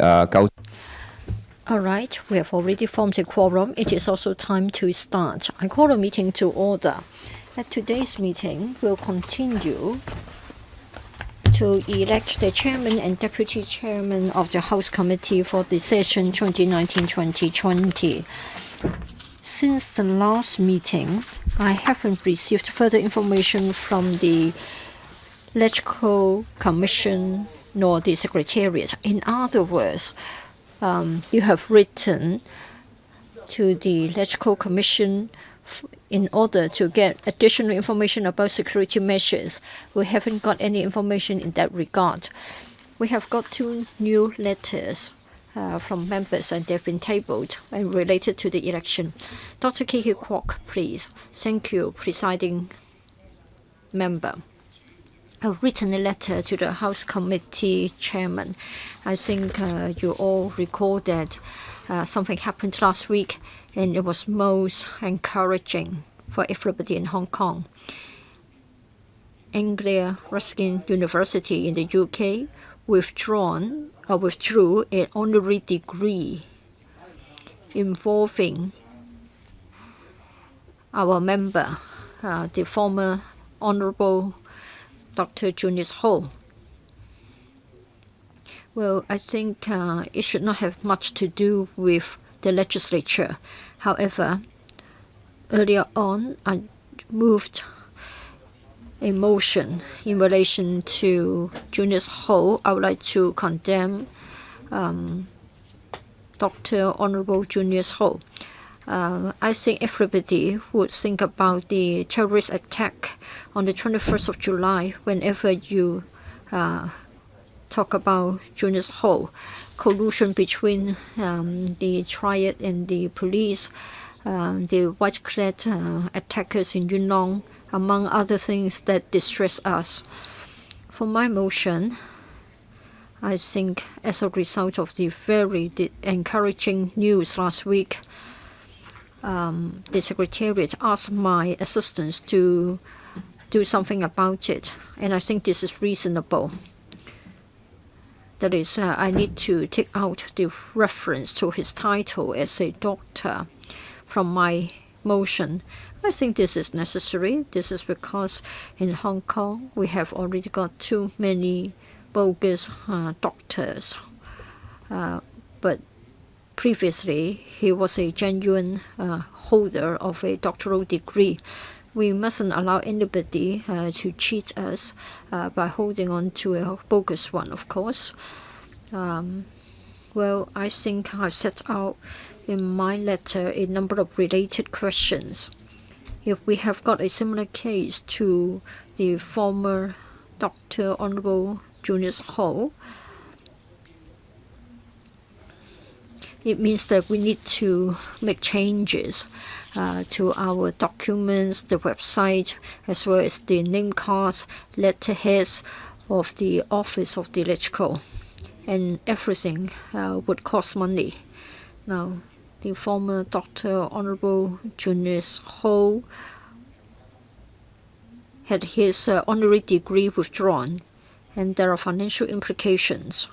All right, we have already formed a quorum. It is also time to start. I call the meeting to order. At today's meeting, we'll continue to elect the chairman and deputy chairman of the House Committee for the session 2019-2020. Since the last meeting, I haven't received further information from the Electoral Commission nor the Secretariat. In other words, you have written to the Electoral Commission in order to get additional information about security measures. We haven't got any information in that regard. We have got 2 new letters from members, and they've been tabled and related to the election. Dr. Kiki Kwok, please. Thank you, presiding member. I've written a letter to the House Committee chairman. I think you all recall that something happened last week, and it was most encouraging for everybody in Hong Kong. Anglia Ruskin University in the UK withdrew an honorary degree involving our member, the former Honorable Dr. Junius Ho. Well, I think it should not have much to do with the legislature. However, earlier on, I moved a motion in relation to Junius Ho. I would like to condemn Dr. Honorable Junius Ho. I think everybody would think about the terrorist attack on the 21st of July whenever you talk about Junius Ho. Collusion between the triad and the police, the white-clad attackers in Yuen Long, among other things that distress us. For my motion, I think as a result of the very encouraging news last week, the Secretariat asked my assistants to do something about it, and I think this is reasonable. That is, I need to take out the reference to his title as a doctor from my motion. I think this is necessary. This is because in Hong Kong we have already got too many bogus doctors. But previously he was a genuine holder of a doctoral degree. We mustn't allow anybody to cheat us by holding on to a bogus one, of course. Well, I think I've set out in my letter a number of related questions. If we have got a similar case to the former Dr. Honorable Junius Ho, it means that we need to make changes to our documents, the website, as well as the name cards, letterheads of the Office of the Electoral, and everything would cost money. Now, the former Dr. Honorable Junius Ho had his honorary degree withdrawn, and there are financial implications.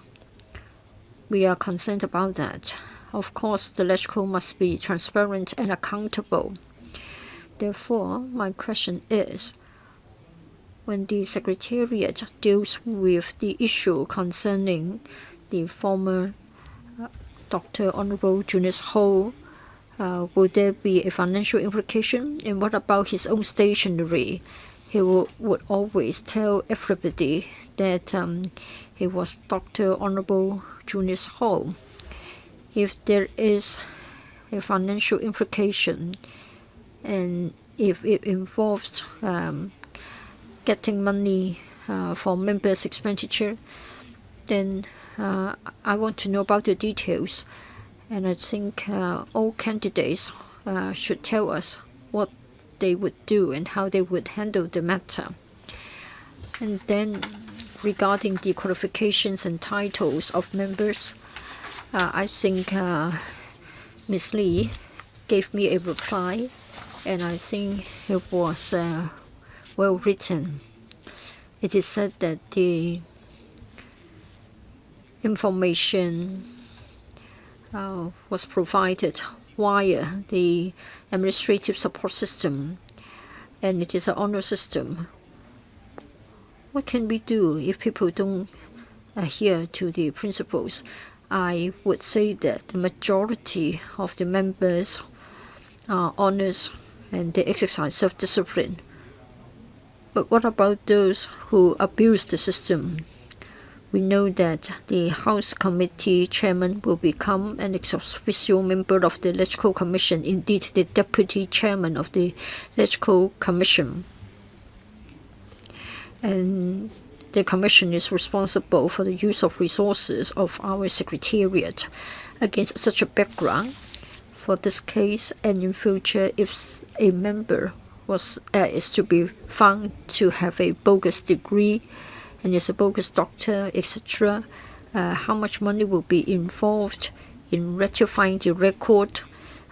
We are concerned about that. Of course, the Electoral must be transparent and accountable. Therefore, my question is, when the Secretariat deals with the issue concerning the former Dr. Honorable Junius Ho, will there be a financial implication? And what about his own stationery? He would always tell everybody that he was Dr. Honorable Junius Ho. If there is a financial implication, and if it involves getting money for members' expenditure, then I want to know about the details. And I think all candidates should tell us what they would do and how they would handle the matter. And then regarding the qualifications and titles of members, I think Ms. Lee gave me a reply, and I think it was well written. It is said that the information was provided via the administrative support system, and it is an honor system. What can we do if people don't adhere to the principles? I would say that the majority of the members are honest and they exercise self-discipline. But what about those who abuse the system? We know that the House Committee Chairman will become an ex officio member of the Electoral Commission, indeed the Deputy Chairman of the Electoral Commission. And the Commission is responsible for the use of resources of our Secretariat. Against such a background, for this case and in future, if a member is to be found to have a bogus degree and is a bogus doctor, etc., how much money will be involved in rectifying the record?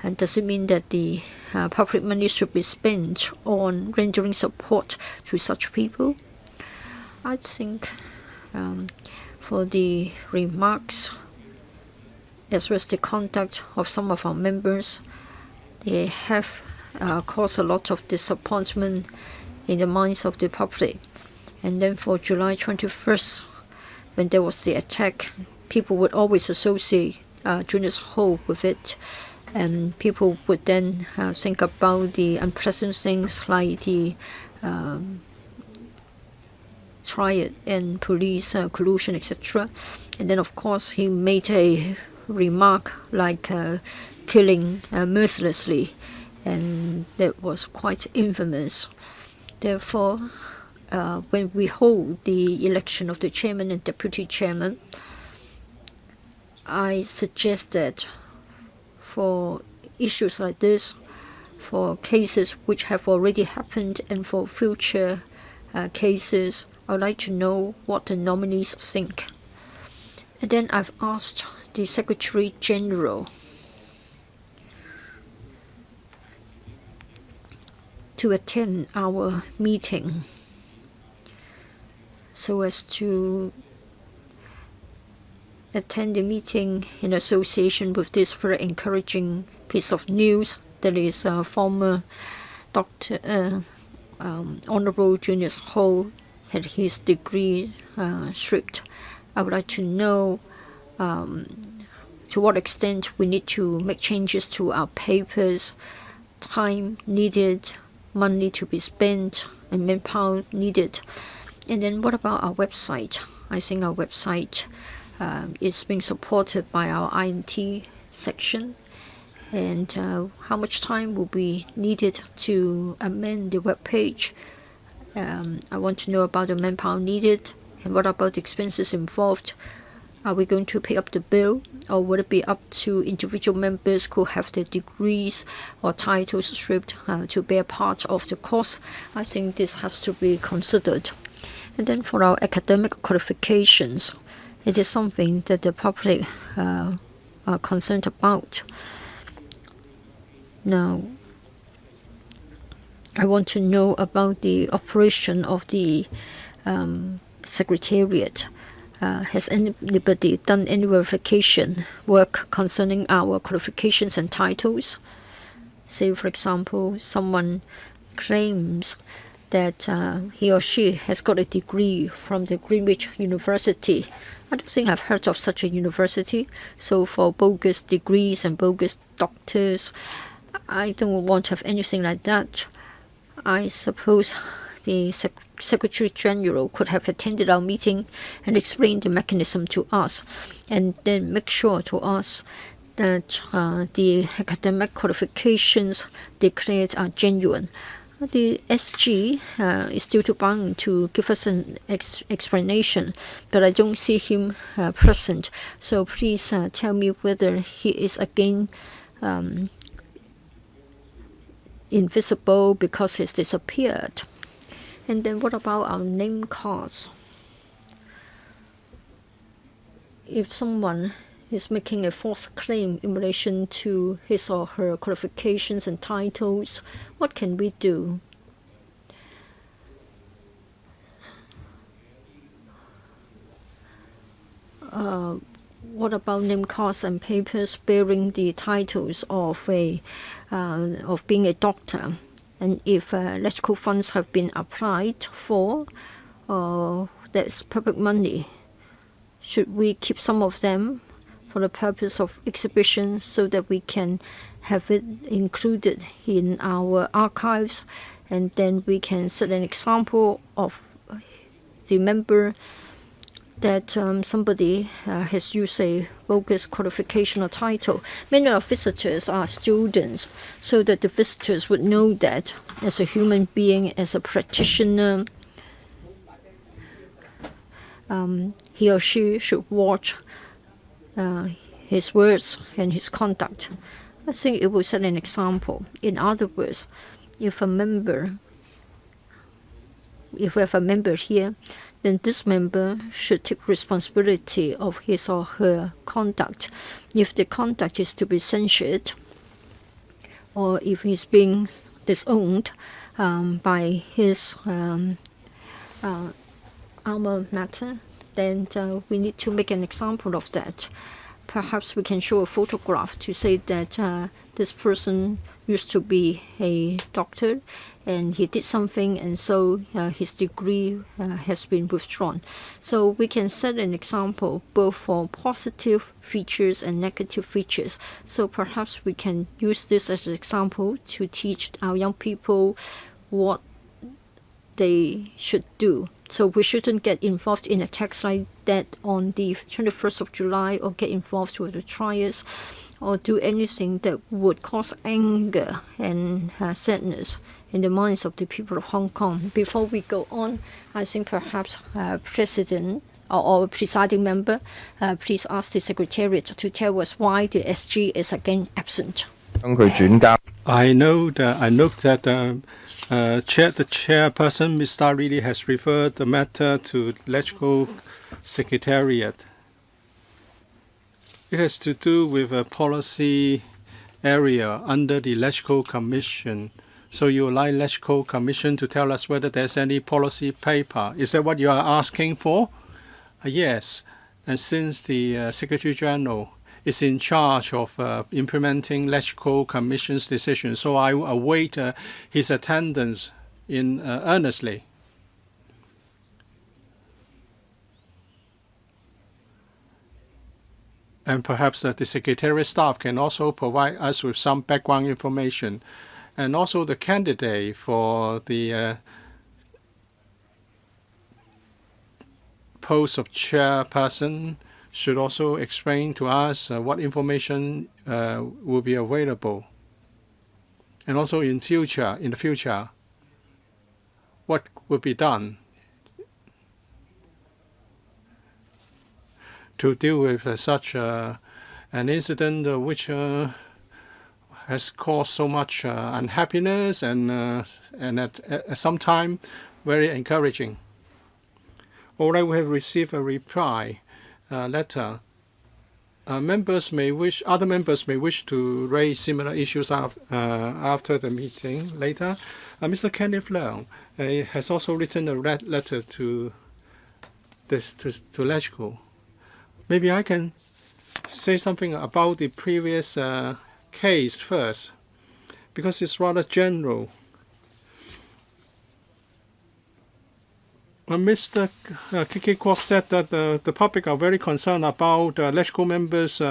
And does it mean that the public money should be spent on rendering support to such people? I think for the remarks as well as the conduct of some of our members, they have caused a lot of disappointment in the minds of the public. And then for July 21st, when there was the attack, people would always associate Junius Ho with it. And people would then think about the unpleasant things like the riot and police collusion, etc. And then, of course, he made a remark like killing mercilessly, and that was quite infamous. Therefore, when we hold the election of the chairman and deputy chairman, I suggest that for issues like this, for cases which have already happened and for future cases, I would like to know what the nominees think. And then I've asked the Secretary General to attend our meeting so as to attend the meeting in association with this very encouraging piece of news that is former Dr. Honorable Junius Ho had his degree stripped. I would like to know to what extent we need to make changes to our papers, time needed, money to be spent, and manpower needed. And then what about our website? I think our website is being supported by our INT section. And how much time will be needed to amend the web page? I want to know about the manpower needed, and what about the expenses involved? Are we going to pay up the bill, or would it be up to individual members who have their degrees or titles stripped to bear part of the cost? I think this has to be considered. And then for our academic qualifications, it is something that the public are concerned about. Now, I want to know about the operation of the Secretariat. Has anybody done any verification work concerning our qualifications and titles? Say, for example, someone claims that he or she has got a degree from the Greenwich University. I don't think I've heard of such a university. So for bogus degrees and bogus doctors, I don't want to have anything like that. I suppose the Secretary General could have attended our meeting and explained the mechanism to us, and then make sure to us that the academic qualifications declared are genuine. The SG is still bound to give us an explanation, but I don't see him present. So please tell me whether he is again invisible because he's disappeared. And then what about our name cards? If someone is making a false claim in relation to his or her qualifications and titles, what can we do? what about name cards and papers bearing the titles of being a doctor? And if electrical funds have been applied for, that's public money. Should we keep some of them for the purpose of exhibition so that we can have it included in our archives, and then we can set an example of the member that somebody has used a bogus qualification or title. Many of visitors are students, so that the visitors would know that as a human being, as a practitioner, he or she should watch his words and his conduct. I think it will set an example. In other words, if we have a member here, then this member should take responsibility of his or her conduct. If the conduct is to be censured, or if he's being disowned by his alma mater, then we need to make an example of that. Perhaps we can show a photograph to say that this person used to be a doctor and he did something, and so his degree has been withdrawn. So we can set an example both for positive features and negative features. So perhaps we can use this as an example to teach our young people what they should do. So we shouldn't get involved in attacks like that on the 21st of July, or get involved with the trials, or do anything that would cause anger and sadness in the minds of the people of Hong Kong. Before we go on, I think perhaps President or presiding member, please ask the Secretariat to tell us why the SG is again absent. I note that the chairperson, Ms. Starili, has referred the matter to LegCo Secretariat. It has to do with a policy area under the LegCo Commission. So you would like LegCo Commission to tell us whether there's any policy paper. Is that what you are asking for? Yes. And since the Secretary General is in charge of implementing LegCo Commission's decision, so I await his attendance in earnestly. And perhaps the Secretariat staff can also provide us with some background information. And also the candidate for the post of chairperson should also explain to us what information will be available. And also in the future, what will be done to deal with such an incident which has caused so much unhappiness and at some time very encouraging. All right, we have received a reply letter. Other members may wish to raise similar issues after the meeting later. Mr. Kenneth Leung has also written a letter to LegCo. Maybe I can say something about the previous case first, because it's rather general. Mr. Kiki Kwok said that the public are very concerned about LegCo members'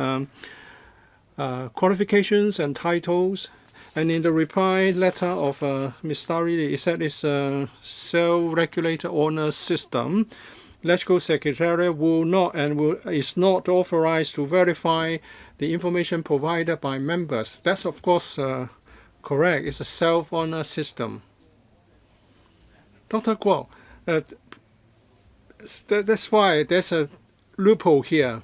qualifications and titles. And in the reply letter of Ms. Starili, it said it's a self-regulated honor system. LegCo Secretariat is not authorized to verify the information provided by members. That's of course correct. It's a self-honor system. Dr. Kwok, that's why there's a loophole here.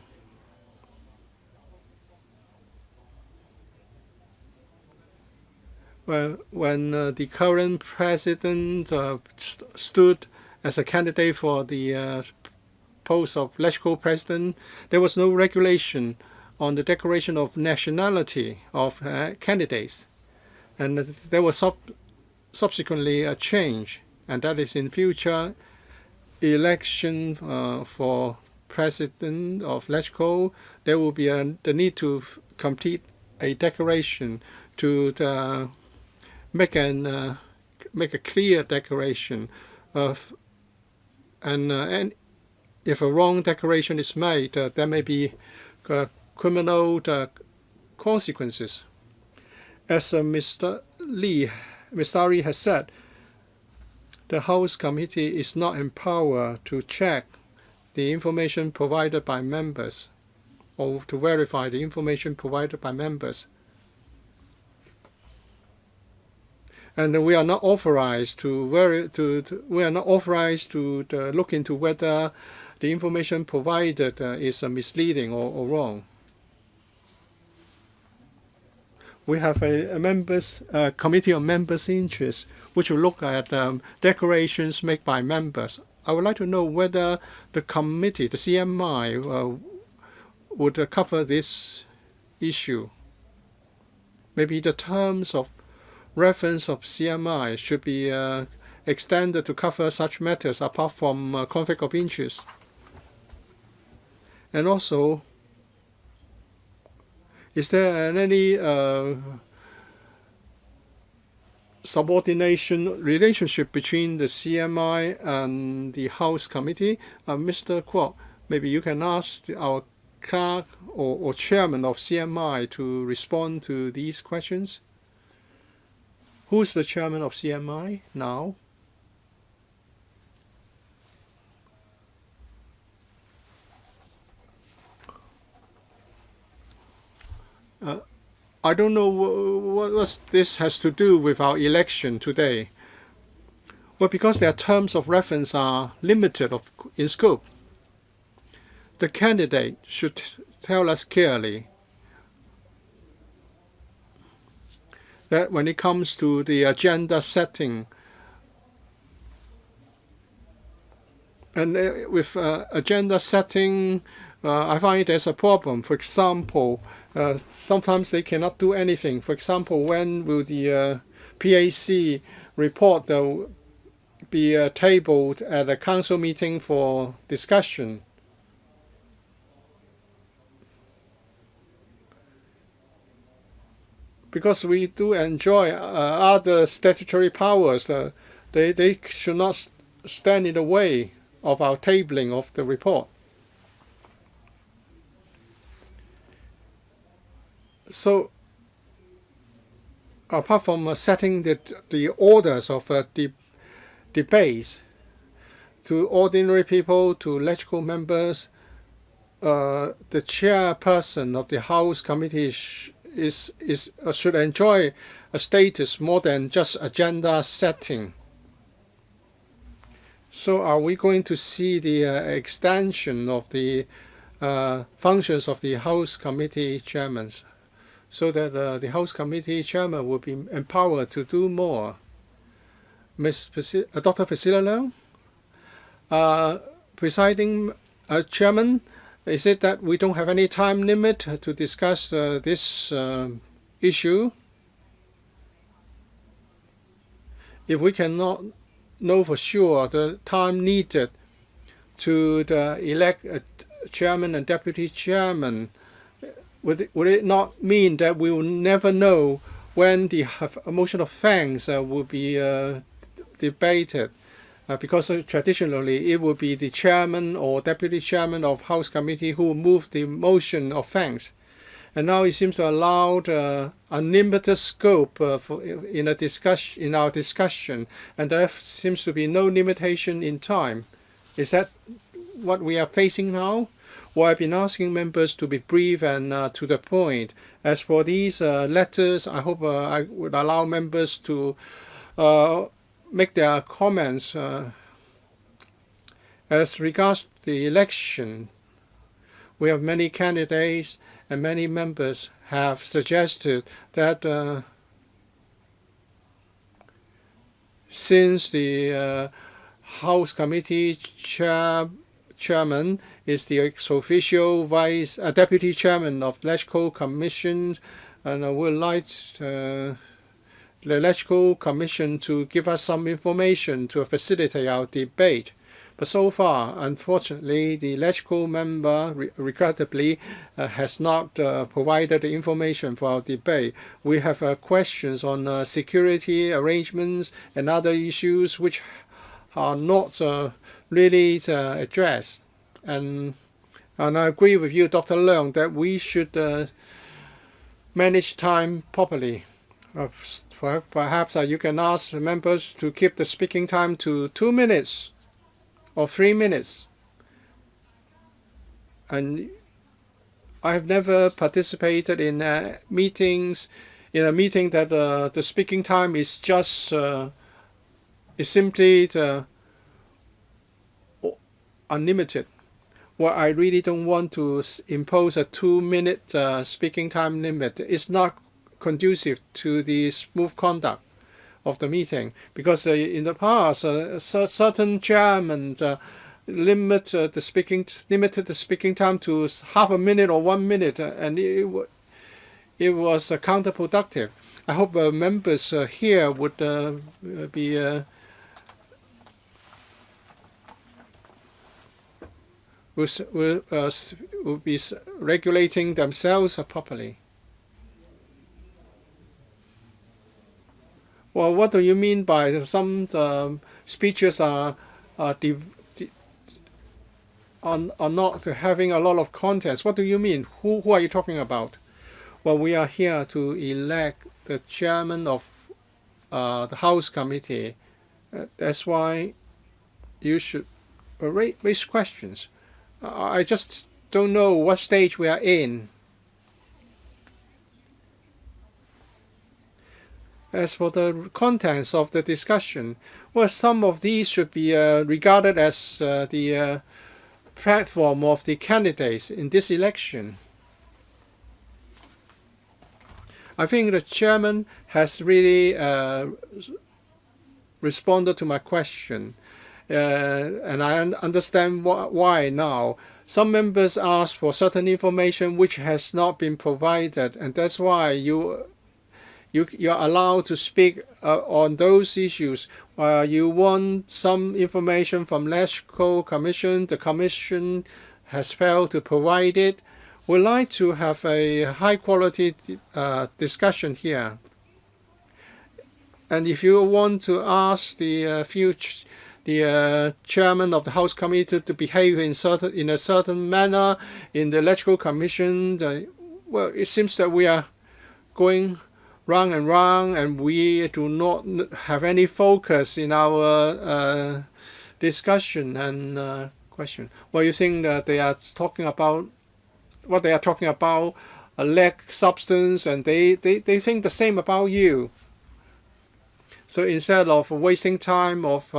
When the current president stood as a candidate for the post of LegCo president, there was no regulation on the declaration of nationality of candidates. And there was subsequently a change, and that is in future election for president of LegCo, there will be the need to complete a declaration to make a clear declaration of, and if a wrong declaration is made, there may be criminal consequences. As Mr. Lee has said, the House Committee is not empowered to check the information provided by members or to verify the information provided by members. And we are not authorized to look into whether the information provided is misleading or wrong. We have a committee of members' interests, which will look at declarations made by members. I would like to know whether the committee, the CMI, would cover this issue. Maybe the terms of reference of CMI should be extended to cover such matters apart from conflict of interest. And also, is there any subordination relationship between the CMI and the House Committee? Mr. Kwok, maybe you can ask our clerk or chairman of CMI to respond to these questions. Who's the chairman of CMI now? I don't know what this has to do with our election today. Well, because their terms of reference are limited in scope, the candidate should tell us clearly that when it comes to the agenda setting, and with agenda setting, I find there's a problem. For example, sometimes they cannot do anything. For example, when will the PAC report be tabled at a council meeting for discussion? Because we do enjoy other statutory powers, they should not stand in the way of our tabling of the report. So, apart from setting the orders of debates to ordinary people, to LegCo members, the chairperson of the House Committee should enjoy a status more than just agenda setting. So, are we going to see the extension of the functions of the House Committee chairmen, so that the House Committee chairman will be empowered to do more? Dr. Priscilla Leung, presiding chairman, is it that we don't have any time limit to discuss this issue? If we cannot know for sure the time needed to elect a chairman and deputy chairman, would it not mean that we will never know when the motion of thanks will be debated? Because traditionally it would be the chairman or deputy chairman of House Committee who moved the motion of thanks. And now it seems to allow unlimited scope in our discussion, and there seems to be no limitation in time. Is that what we are facing now? Well, I've been asking members to be brief and to the point. As for these letters, I hope I would allow members to make their comments. As regards the election, we have many candidates, and many members have suggested that since the House Committee chairman is the ex-officio deputy chairman of LegCo Commission, and I would like the LegCo Commission to give us some information to facilitate our debate. But so far, unfortunately, the electrical member, regrettably, has not provided the information for our debate. We have questions on security arrangements and other issues which are not really addressed. And I agree with you, Dr. Leung, that we should manage time properly. Perhaps you can ask members to keep the speaking time to 2 minutes or 3 minutes. And I have never participated in meetings, in a meeting that the speaking time is just is simply unlimited. Well, I really don't want to impose a 2-minute speaking time limit. It's not conducive to the smooth conduct of the meeting, because in the past, certain chairmen limited the speaking time to half a minute or 1 minute, and it was counterproductive. I hope members here would be will be regulating themselves properly. Well, what do you mean by some speeches are not having a lot of contents? What do you mean? Who are you talking about? Well, we are here to elect the chairman of the House Committee. That's why you should raise questions. I just don't know what stage we are in. As for the contents of the discussion, well, some of these should be regarded as the platform of the candidates in this election. I think the chairman has really responded to my question. And I understand why now. Some members ask for certain information which has not been provided, and that's why you're allowed to speak on those issues. You want some information from Electoral Commission. The Commission has failed to provide it. We'd like to have a high-quality discussion here. And if you want to ask the chairman of the House Committee to behave in a certain manner in the Electoral Commission, well, it seems that we are going round and round, and we do not have any focus in our discussion and question. Well, you think that they are talking about what they are talking about lack substance, and they think the same about you. So instead of wasting time of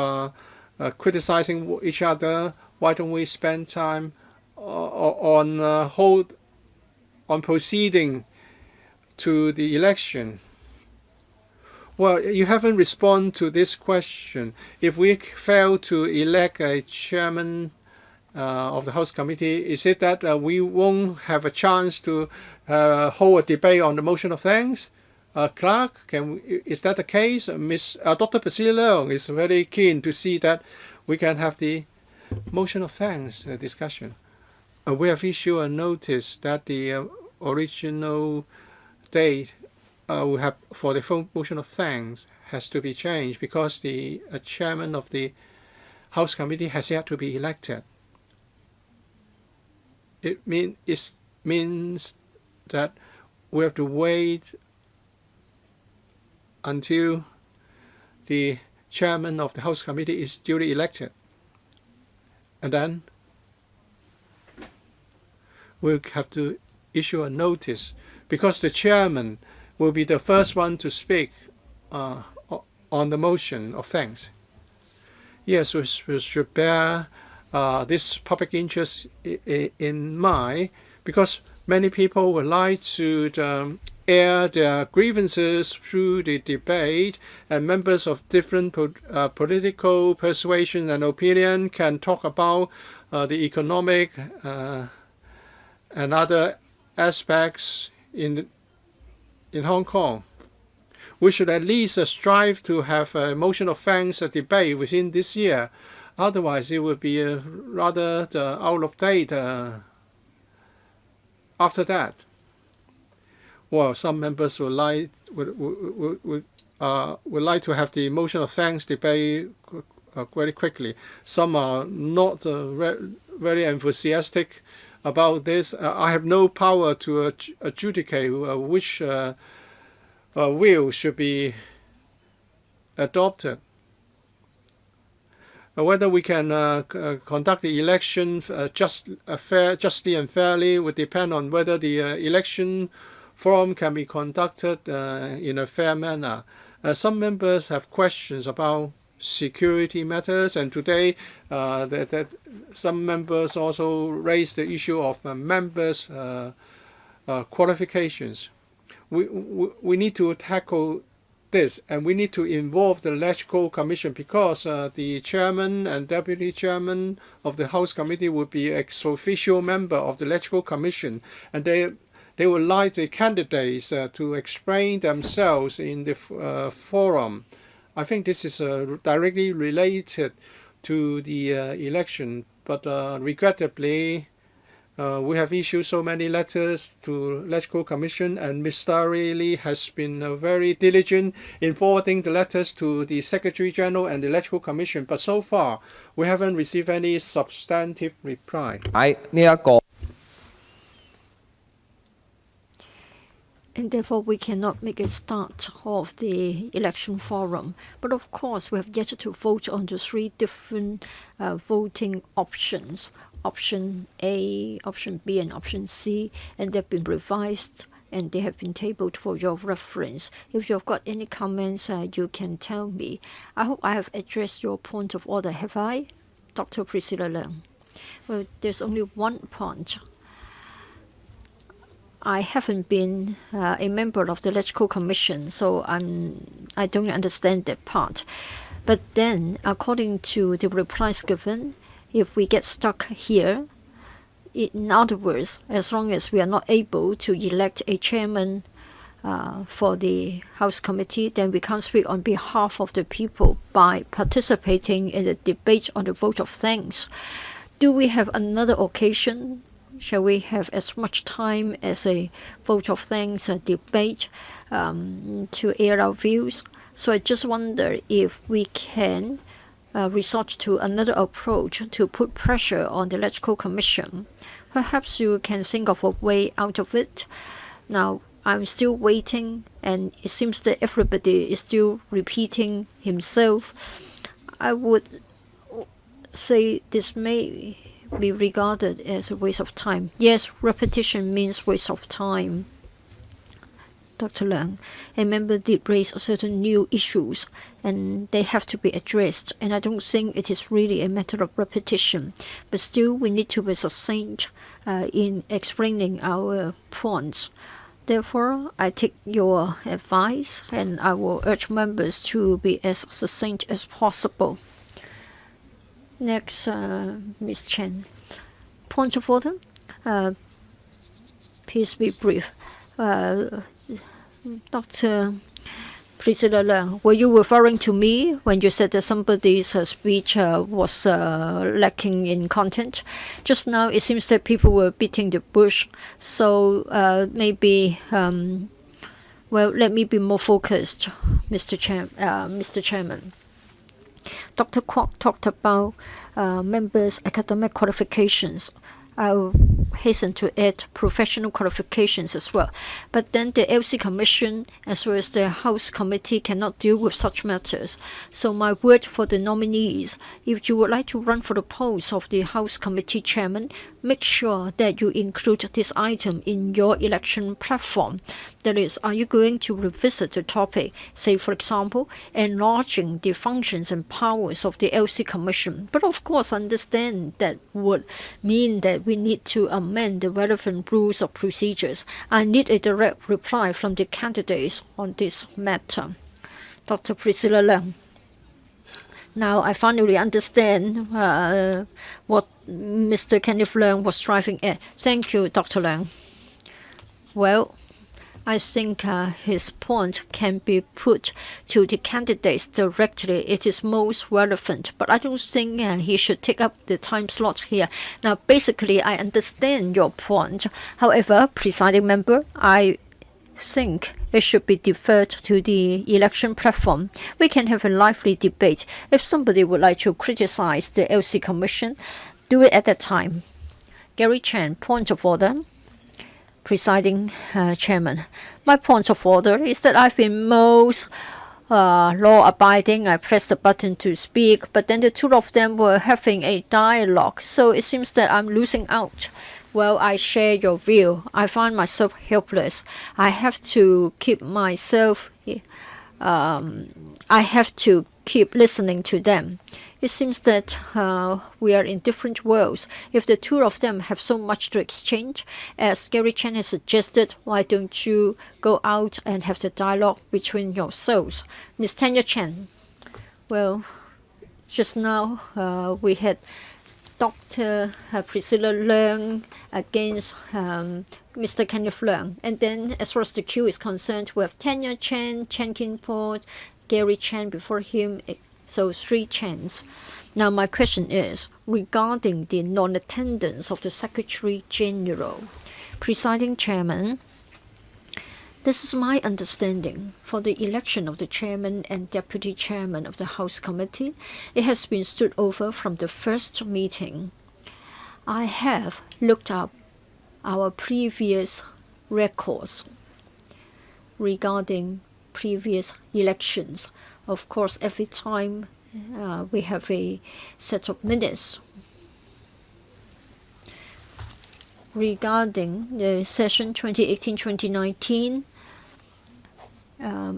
criticizing each other, why don't we spend time on proceeding to the election? Well, you haven't responded to this question. If we fail to elect a chairman of the House Committee, is it that we won't have a chance to hold a debate on the motion of thanks? Clark, is that the case? Dr. Priscilla Leung is very keen to see that we can have the motion of thanks discussion. We have issued a notice that the original date we have for the motion of thanks has to be changed because the chairman of the House Committee has yet to be elected. It means that we have to wait until the chairman of the House Committee is duly elected. And then we'll have to issue a notice because the chairman will be the first one to speak on the motion of thanks. Yes, we should bear this public interest in mind because many people would like to air their grievances through the debate, and members of different political persuasion and opinion can talk about the economic and other aspects in Hong Kong. We should at least strive to have a motion of thanks debate within this year. Otherwise, it would be rather out of date after that. Well, some members would like to have the motion of thanks debate very quickly. Some are not very enthusiastic about this. I have no power to adjudicate which will should be adopted. Whether we can conduct the election justly and fairly would depend on whether the election forum can be conducted in a fair manner. Some members have questions about security matters, and today that some members also raised the issue of members' qualifications. We need to tackle this, and we need to involve the Electoral Commission, because the chairman and deputy chairman of the House Committee would be ex officio member of the Electoral Commission, and they would like the candidates to explain themselves in the forum. I think this is directly related to the election, but regrettably, we have issued so many letters to Electoral Commission, and Ms. Starry Lee has been very diligent in forwarding the letters to the Secretary General and the Electoral Commission, but so far we haven't received any substantive reply. And therefore, we cannot make a start of the election forum. But of course, we have yet to vote on the 3 different voting options. Option A, Option B, and Option C. And they've been revised and they have been tabled for your reference. If you've got any comments, you can tell me. I hope I have addressed your point of order. Have I, Dr. Priscilla Leung? Well, there's only one point. I haven't been a member of the Electoral Commission, so I don't understand that part. But then, according to the replies given, if we get stuck here, in other words, as long as we are not able to elect a chairman for the House Committee, then we can't speak on behalf of the people by participating in the debate on the vote of thanks. Do we have another occasion? Shall we have as much time as a vote of thanks debate to air our views? So I just wonder if we can resort to another approach to put pressure on the Electoral Commission. Perhaps you can think of a way out of it. Now, I'm still waiting, and it seems that everybody is still repeating himself. I would say this may be regarded as a waste of time. Yes, repetition means waste of time. Dr. Leung, a member did raise certain new issues, and they have to be addressed. And I don't think it is really a matter of repetition. But still, we need to be succinct in explaining our points. Therefore, I take your advice, and I will urge members to be as succinct as possible. Next, Ms. Chen. Point of order. Please be brief. Dr. Priscilla Leung, were you referring to me when you said that somebody's speech was lacking in content? Just now, it seems that people were beating the bush. So maybe, well, let me be more focused, Mr. Chairman. Dr. Kwok talked about members' academic qualifications. I'll hasten to add professional qualifications as well. But then the LC Commission as well as the House Committee cannot deal with such matters. So my word for the nominees, if you would like to run for the post of the House Committee Chairman, make sure that you include this item in your election platform. That is, are you going to revisit the topic, say for example, enlarging the functions and powers of the LC Commission? But of course, understand that would mean that we need to amend the relevant rules of procedures. I need a direct reply from the candidates on this matter. Dr. Priscilla Leung. Now I finally understand what Mr. Kenneth Leung was driving at. Thank you, Dr. Leung. Well, I think his point can be put to the candidates directly. It is most relevant, but I don't think he should take up the time slot here. Now, basically, I understand your point. However, presiding member, I think it should be deferred to the election platform. We can have a lively debate. If somebody would like to criticize the LC Commission, do it at that time. Gary Chan, point of order. Presiding Chairman, my point of order is that I've been most law-abiding. I pressed the button to speak, but then the two of them were having a dialogue, so it seems that I'm losing out. Well, I share your view. I find myself helpless. I have to keep myself. I have to keep listening to them. It seems that we are in different worlds. If the two of them have so much to exchange, as Gary Chan has suggested, why don't you go out and have the dialogue between yourselves? Ms. Tanya Chen. Well, just now we had Dr. Priscilla Leung against Mr. Kenneth Leung. And then as far as the queue is concerned, we have Tanya Chen, Chen Kin-po, Gary Chan before him, so 3 Chans. Now my question is regarding the non-attendance of the Secretary General. Presiding Chairman, this is my understanding. For the election of the Chairman and Deputy Chairman of the House Committee, it has been stood over from the first meeting. I have looked up our previous records regarding previous elections. Of course, every time we have a set of minutes regarding the session 2018-2019.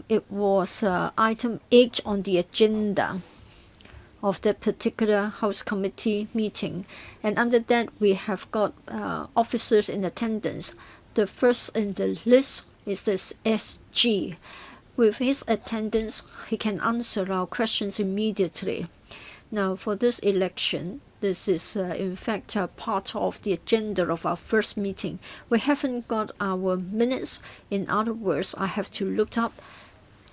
It was item 8 on the agenda of that particular House Committee meeting. And under that, we have got officers in attendance. The first in the list is this SG. With his attendance, he can answer our questions immediately. Now, for this election, this is in fact part of the agenda of our first meeting. We haven't got our minutes. In other words, I have to look up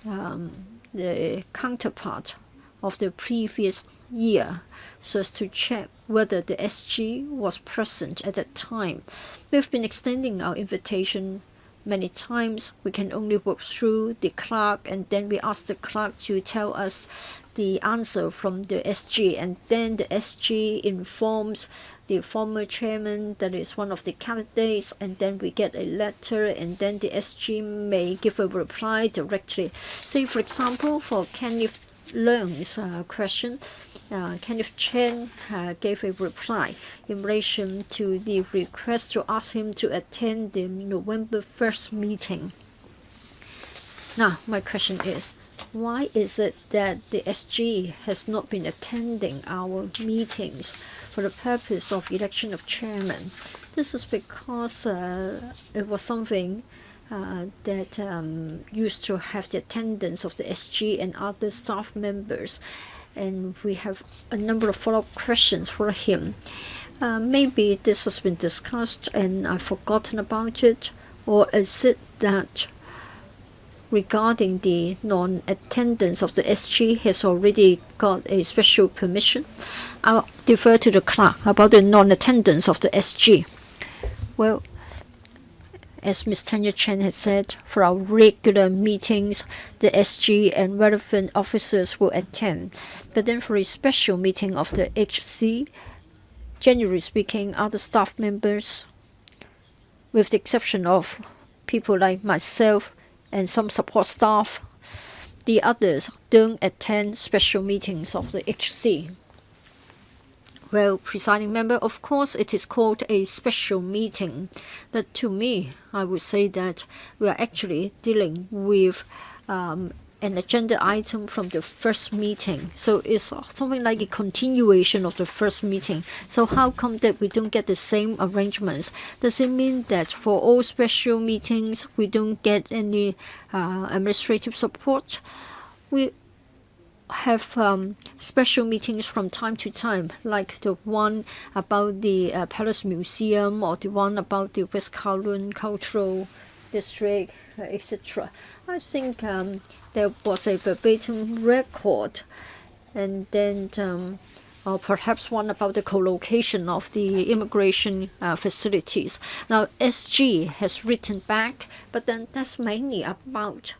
the counterpart of the previous year so as to check whether the SG was present at that time. We've been extending our invitation many times. We can only work through the clerk, and then we ask the clerk to tell us the answer from the SG, and then the SG informs the former chairman that is one of the candidates, and then we get a letter, and then the SG may give a reply directly. Say, for example, for Kenneth Leung's question, Kenneth Chen gave a reply in relation to the request to ask him to attend the November 1st meeting. Now, my question is, why is it that the SG has not been attending our meetings for the purpose of election of chairman? This is because it was something that used to have the attendance of the SG and other staff members, and we have a number of follow-up questions for him. Maybe this has been discussed and I've forgotten about it, or is it that regarding the non-attendance of the SG has already got a special permission? I'll defer to the clerk about the non-attendance of the SG. Well, as Ms. Tanya Chen has said, for our regular meetings, the SG and relevant officers will attend. But then for a special meeting of the HC, generally speaking, other staff members, with the exception of people like myself and some support staff, the others don't attend special meetings of the HC. Well, presiding member, of course it is called a special meeting, but to me, I would say that we are actually dealing with an agenda item from the first meeting. So it's something like a continuation of the first meeting. So how come that we don't get the same arrangements? Does it mean that for all special meetings we don't get any administrative support? We have special meetings from time to time, like the one about the Palace Museum or the one about the West Kowloon Cultural district, etc. I think there was a verbatim record, and then or perhaps one about the co-location of the immigration facilities. Now, SG has written back, but then that's mainly about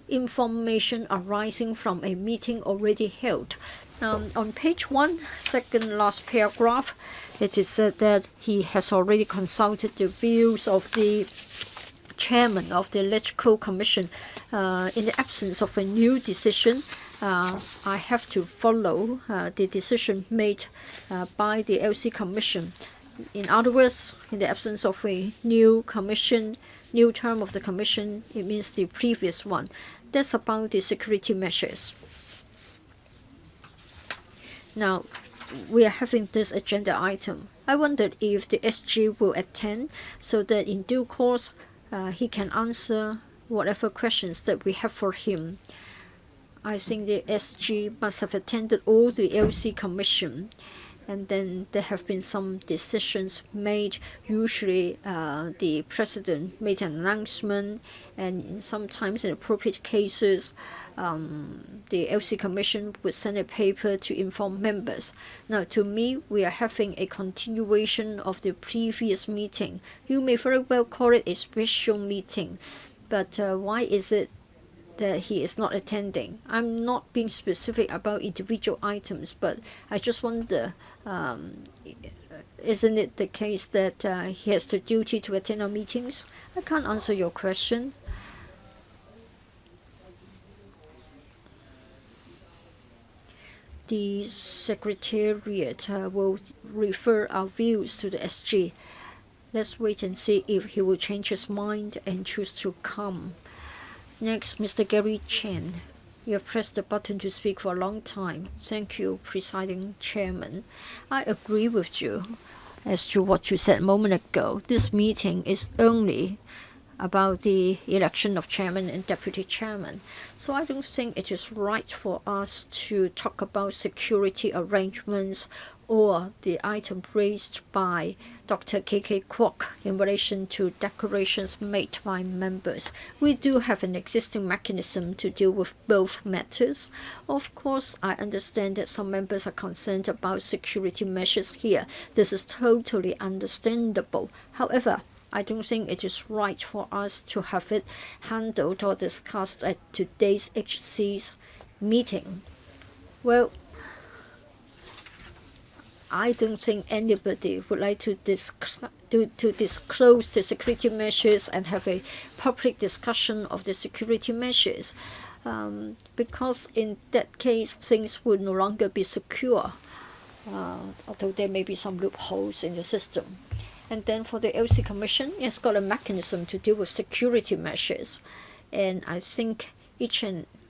information arising from a meeting already held. On page 1, second last paragraph, it is said that he has already consulted the views of the chairman of the Electoral Commission. In the absence of a new decision, I have to follow the decision made by the LC Commission. In other words, in the absence of a new commission, new term of the commission, it means the previous one. That's about the security measures. Now, we are having this agenda item. I wondered if the SG will attend so that in due course he can answer whatever questions that we have for him. I think the SG must have attended all the LC Commission, and then there have been some decisions made. Usually the president made an announcement, and sometimes in appropriate cases the LC Commission would send a paper to inform members. Now, to me, we are having a continuation of the previous meeting. You may very well call it a special meeting, but why is it that he is not attending? I'm not being specific about individual items, but I just wonder, isn't it the case that he has the duty to attend our meetings? I can't answer your question. The Secretariat will refer our views to the SG. Let's wait and see if he will change his mind and choose to come. Next, Mr. Gary Chen. You have pressed the button to speak for a long time. Thank you, Presiding Chairman. I agree with you as to what you said a moment ago. This meeting is only about the election of chairman and deputy chairman. So I don't think it is right for us to talk about security arrangements or the item raised by Dr. K.K. Kwok in relation to declarations made by members. We do have an existing mechanism to deal with both matters. Of course, I understand that some members are concerned about security measures here. This is totally understandable. However, I don't think it is right for us to have it handled or discussed at today's HC's meeting. Well, I don't think anybody would like to disclose the security measures and have a public discussion of the security measures, because in that case things would no longer be secure, although there may be some loopholes in the system. And then for the LC Commission, it's got a mechanism to deal with security measures. And I think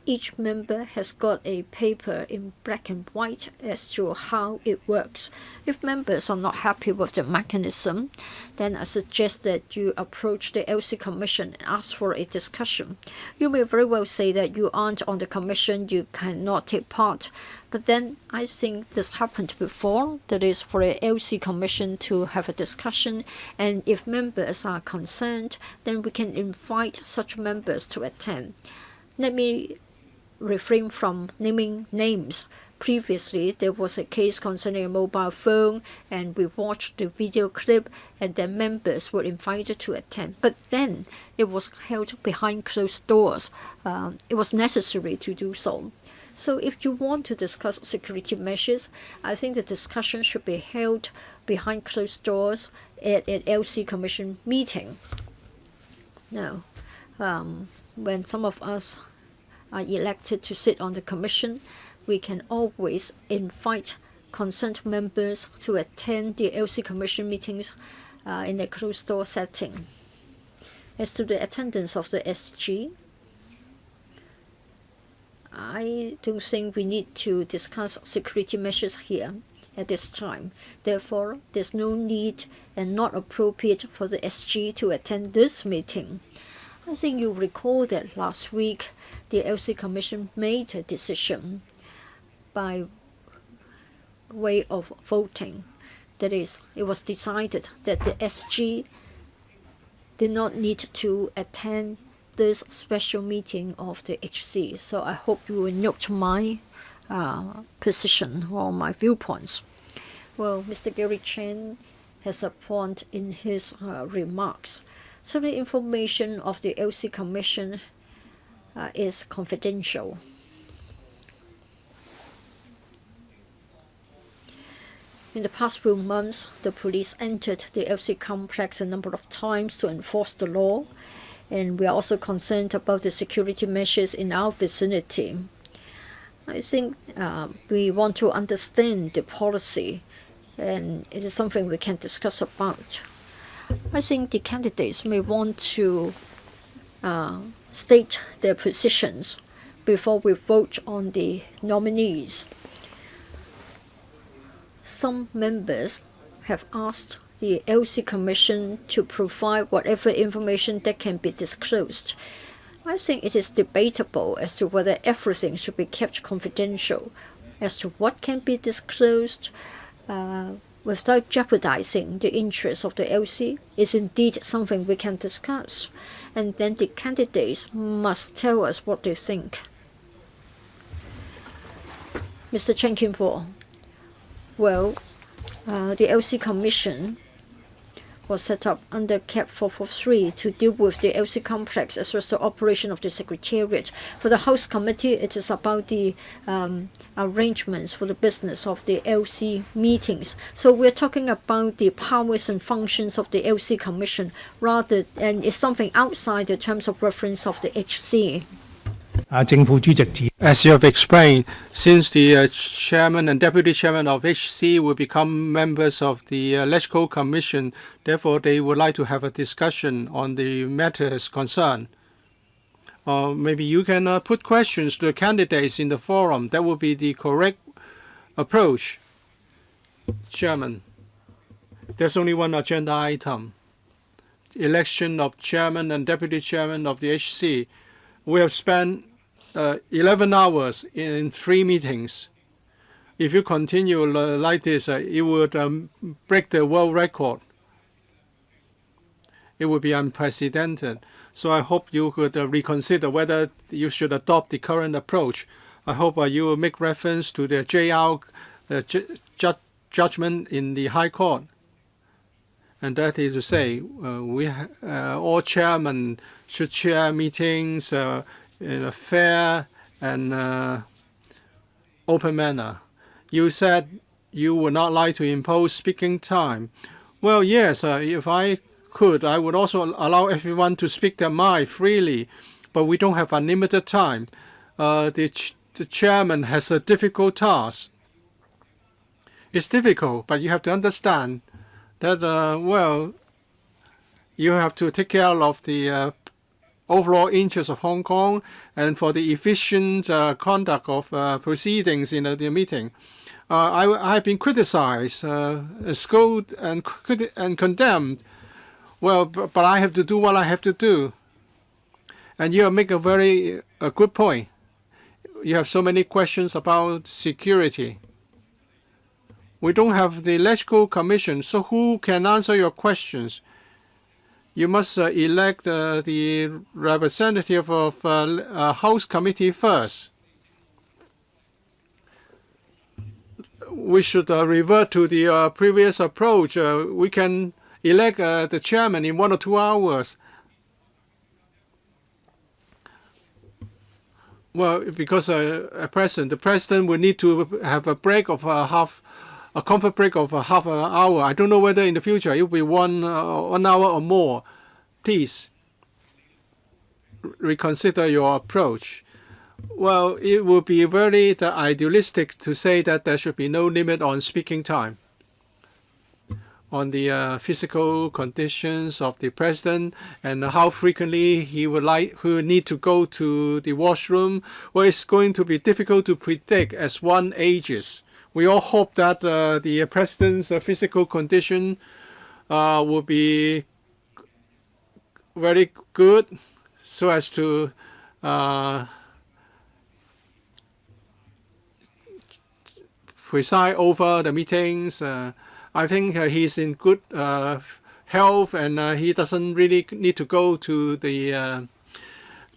each member has got a paper in black and white as to how it works. If members are not happy with the mechanism, then I suggest that you approach the LC Commission and ask for a discussion. You may very well say that you aren't on the commission, you cannot take part. But then I think this happened before, that is for a LC Commission to have a discussion, and if members are concerned, then we can invite such members to attend. Let me refrain from naming names. Previously, there was a case concerning a mobile phone, and we watched the video clip, and then members were invited to attend. But then it was held behind closed doors. It was necessary to do so. So if you want to discuss security measures, I think the discussion should be held behind closed doors at an LC Commission meeting. Now, when some of us are elected to sit on the commission, we can always invite concerned members to attend the LC Commission meetings in a closed door setting. As to the attendance of the SG, I don't think we need to discuss security measures here at this time. Therefore, there's no need and not appropriate for the SG to attend this meeting. I think you recall that last week the LC Commission made a decision by way of voting. That is, it was decided that the SG did not need to attend this special meeting of the HC. So I hope you will note my position or my viewpoints. Well, Mr. Gary Chen has a point in his remarks. So the information of the LC Commission is confidential. In the past few months, the police entered the LC complex a number of times to enforce the law, and we are also concerned about the security measures in our vicinity. I think we want to understand the policy, and it is something we can discuss about. I think the candidates may want to state their positions before we vote on the nominees. Some members have asked the LC Commission to provide whatever information that can be disclosed. I think it is debatable as to whether everything should be kept confidential. As to what can be disclosed without jeopardizing the interests of the LC is indeed something we can discuss. And then the candidates must tell us what they think. Mr. Chen Kin-po. Well, the LC Commission was set up under CAP 443 to deal with the LC complex as well as the operation of the Secretariat. For the House Committee, it is about the arrangements for the business of the LC meetings. So we're talking about the powers and functions of the LC Commission and it's something outside the terms of reference of the HC. As you have explained, since the chairman and deputy chairman of HC will become members of the Electoral Commission, therefore they would like to have a discussion on the matters concerned. Or maybe you can put questions to the candidates in the forum. That would be the correct approach. Chairman, there's only one agenda item. Election of chairman and deputy chairman of the HC. We have spent 11 hours in 3 meetings. If you continue like this, it would break the world record. It would be unprecedented. So I hope you could reconsider whether you should adopt the current approach. I hope you will make reference to the JR judgment in the High Court. And that is to say, all chairmen should chair meetings in a fair and open manner. You said you would not like to impose speaking time. Well, yes, if I could, I would also allow everyone to speak their mind freely, but we don't have unlimited time. The chairman has a difficult task. It's difficult, but you have to understand that, you have to take care of the overall interests of Hong Kong and for the efficient conduct of proceedings in the meeting. I have been criticized, scolded, and condemned. Well, but I have to do what I have to do. And you make a very good point. You have so many questions about security. We don't have the Electoral Commission, so who can answer your questions? You must elect the representative of House Committee first. We should revert to the previous approach. We can elect the chairman in 1 or 2 hours. Well, because at present, the president will need to have a break of a comfort break of half an hour. I don't know whether in the future it will be 1 hour or more. Please reconsider your approach. Well, it would be very idealistic to say that there should be no limit on speaking time. On the physical conditions of the president and how frequently he would need to go to the washroom, well, it's going to be difficult to predict as one ages. We all hope that the president's physical condition will be very good so as to preside over the meetings. I think he's in good health and he doesn't really need to go to the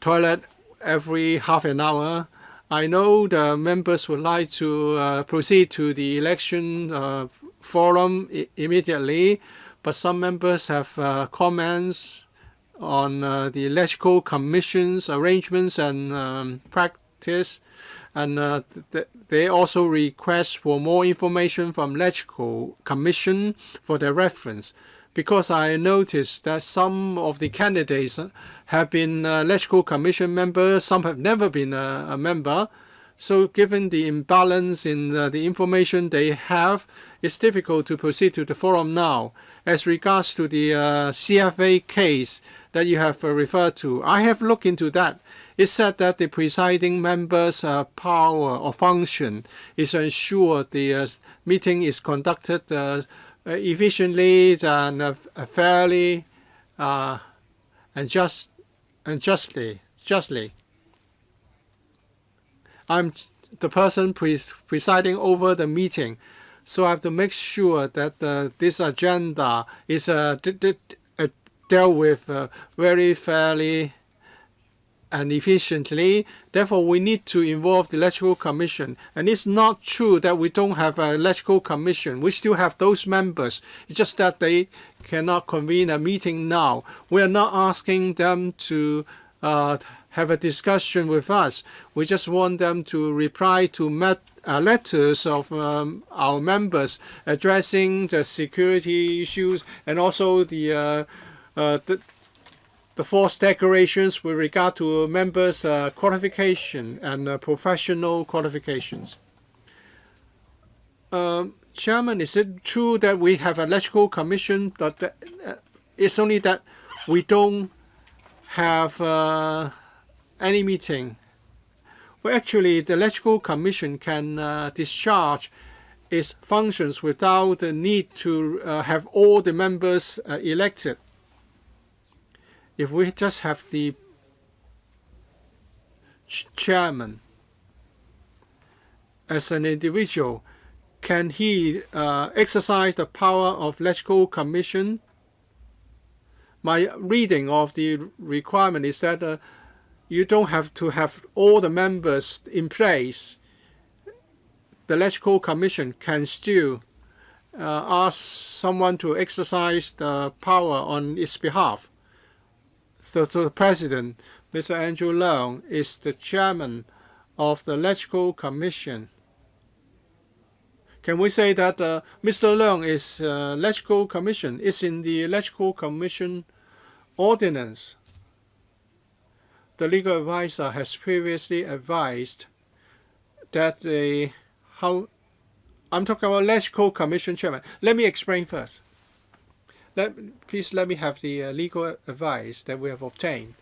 toilet every half an hour. I know the members would like to proceed to the election forum immediately, but some members have comments on the electoral commission's arrangements and practice, and they also request for more information from electoral commission for their reference. Because I noticed that some of the candidates have been electoral commission members, some have never been a member. So given the imbalance in the information they have, it's difficult to proceed to the forum now. As regards to the CFA case that you have referred to, I have looked into that. It said that the presiding member's power or function is to ensure the meeting is conducted efficiently and fairly and justly. I'm the person presiding over the meeting, so I have to make sure that this agenda is dealt with very fairly and efficiently. Therefore, we need to involve the electoral commission. And it's not true that we don't have an electoral commission. We still have those members. It's just that they cannot convene a meeting now. We are not asking them to have a discussion with us. We just want them to reply to letters of our members addressing the security issues and also the false declarations with regard to members' qualification and professional qualifications. Chairman, is it true that we have an electoral commission, but it's only that we don't have any meeting? Well, actually, the electoral commission can discharge its functions without the need to have all the members elected. If we just have the chairman as an individual, can he exercise the power of electoral commission? My reading of the requirement is that you don't have to have all the members in place. The electoral commission can still ask someone to exercise the power on its behalf. So the president, Mr. Andrew Leung, is the chairman of the electoral commission. Can we say that Mr. Leung is electoral commission? It's in the electoral commission ordinance. The legal advisor has previously advised that I'm talking about electoral commission chairman. Let me explain first. Please let me have the legal advice that we have obtained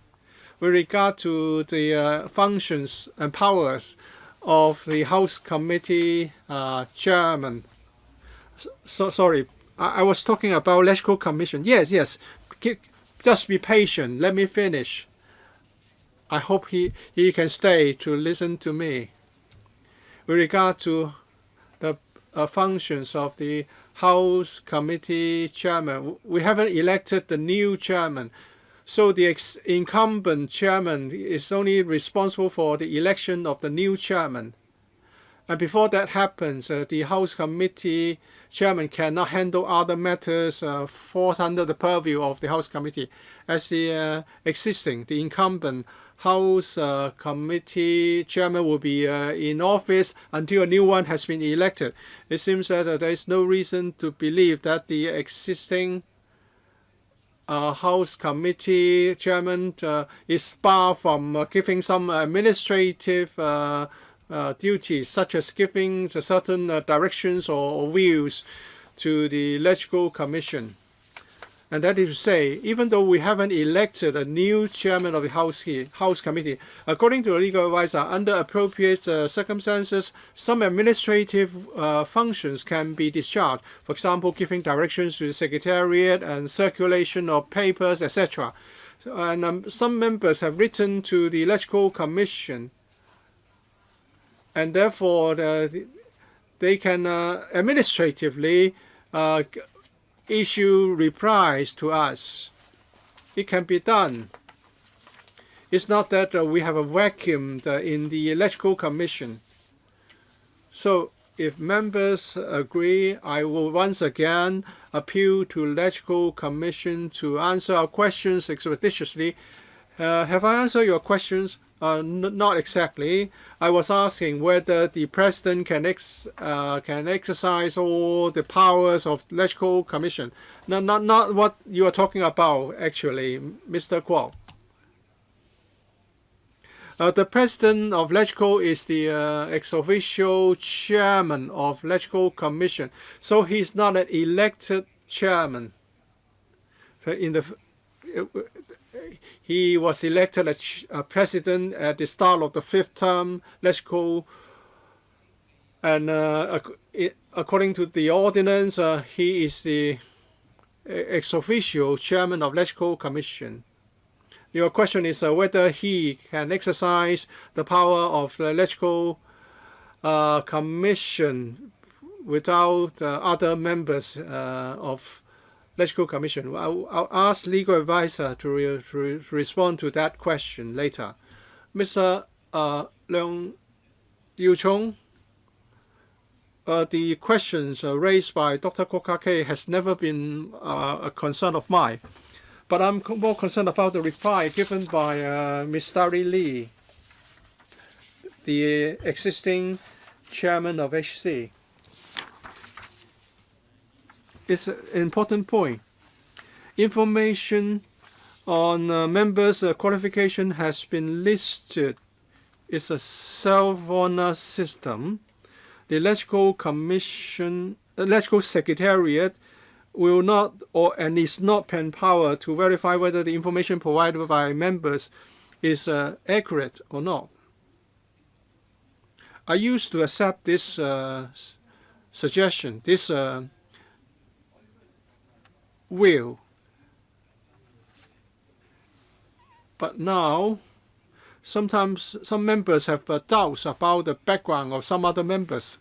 with regard to the functions and powers of the House Committee chairman. Sorry, I was talking about electoral commission. Yes. Just be patient. Let me finish. I hope he can stay to listen to me. With regard to the functions of the House Committee chairman, we haven't elected the new chairman. So the incumbent chairman is only responsible for the election of the new chairman. And before that happens, the House Committee chairman cannot handle other matters falls under the purview of the House Committee. As the incumbent House Committee chairman will be in office until a new one has been elected. It seems that there is no reason to believe that the existing House Committee chairman is barred from giving some administrative duties, such as giving the certain directions or views to the electoral commission. And that is to say, even though we haven't elected a new chairman of the House Committee, according to the legal advisor, under appropriate circumstances, some administrative functions can be discharged. For example, giving directions to the Secretariat and circulation of papers, etc. And some members have written to the Electoral Commission, and therefore they can administratively issue replies to us. It can be done. It's not that we have a vacuum in the Electoral Commission. So if members agree, I will once again appeal to Electoral Commission to answer our questions expeditiously. Have I answered your questions? Not exactly. I was asking whether the president can exercise all the powers of Electoral Commission. Not what you are talking about, actually, Mr. Kwok. The president of Electoral is the ex officio chairman of Electoral Commission, so he's not an elected chairman. He was elected as president at the start of the 5th term Electoral, and according to the ordinance, he is the ex officio chairman of Electoral Commission. Your question is whether he can exercise the power of the Electoral Commission without other members of Electoral Commission. I'll ask legal advisor to respond to that question later. Mr. Leung Yiu-chung, the questions raised by Dr. Kwok Ka-kai has never been a concern of mine. But I'm more concerned about the reply given by Ms. Starry Lee, the existing chairman of HC. It's an important point. Information on members' qualification has been listed. It's a self-honor system. The Electoral Commission, Electoral Secretariat will not and is not empowered to verify whether the information provided by members is accurate or not. I used to accept this suggestion, this will. But now, sometimes some members have doubts about the background of some other members.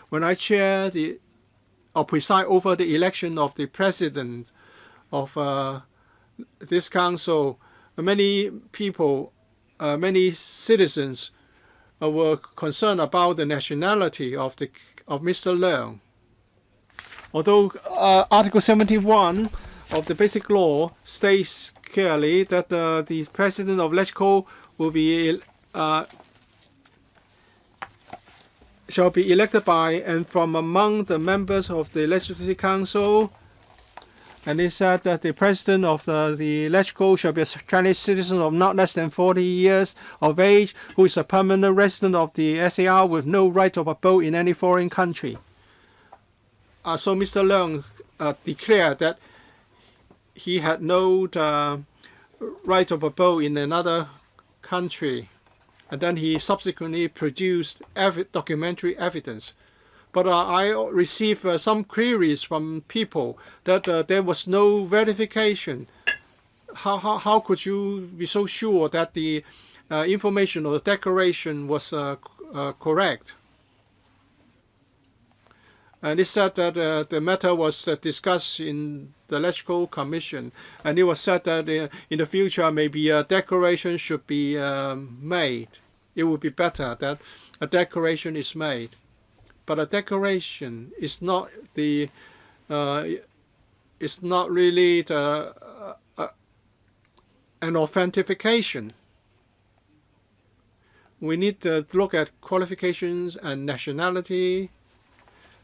When I chair or preside over the election of the president of this council, many people, many citizens were concerned about the nationality of Mr. Leung. Although Article 71 of the Basic Law states clearly that the president of Electoral will be shall be elected by and from among the members of the Legislative Council. And it said that the president of the Electoral shall be a Chinese citizen of not less than 40 years of age, who is a permanent resident of the SAR with no right of abode in any foreign country. So Mr. Leung declared that he had no right of abode in another country. And then he subsequently produced documentary evidence. But I received some queries from people that there was no verification. How could you be so sure that the information or the declaration was correct? And it said that the matter was discussed in the Electoral Commission, and it was said that in the future maybe a declaration should be made. It would be better that a declaration is made, but a declaration is not the it's not really an authentication. We need to look at qualifications and nationality.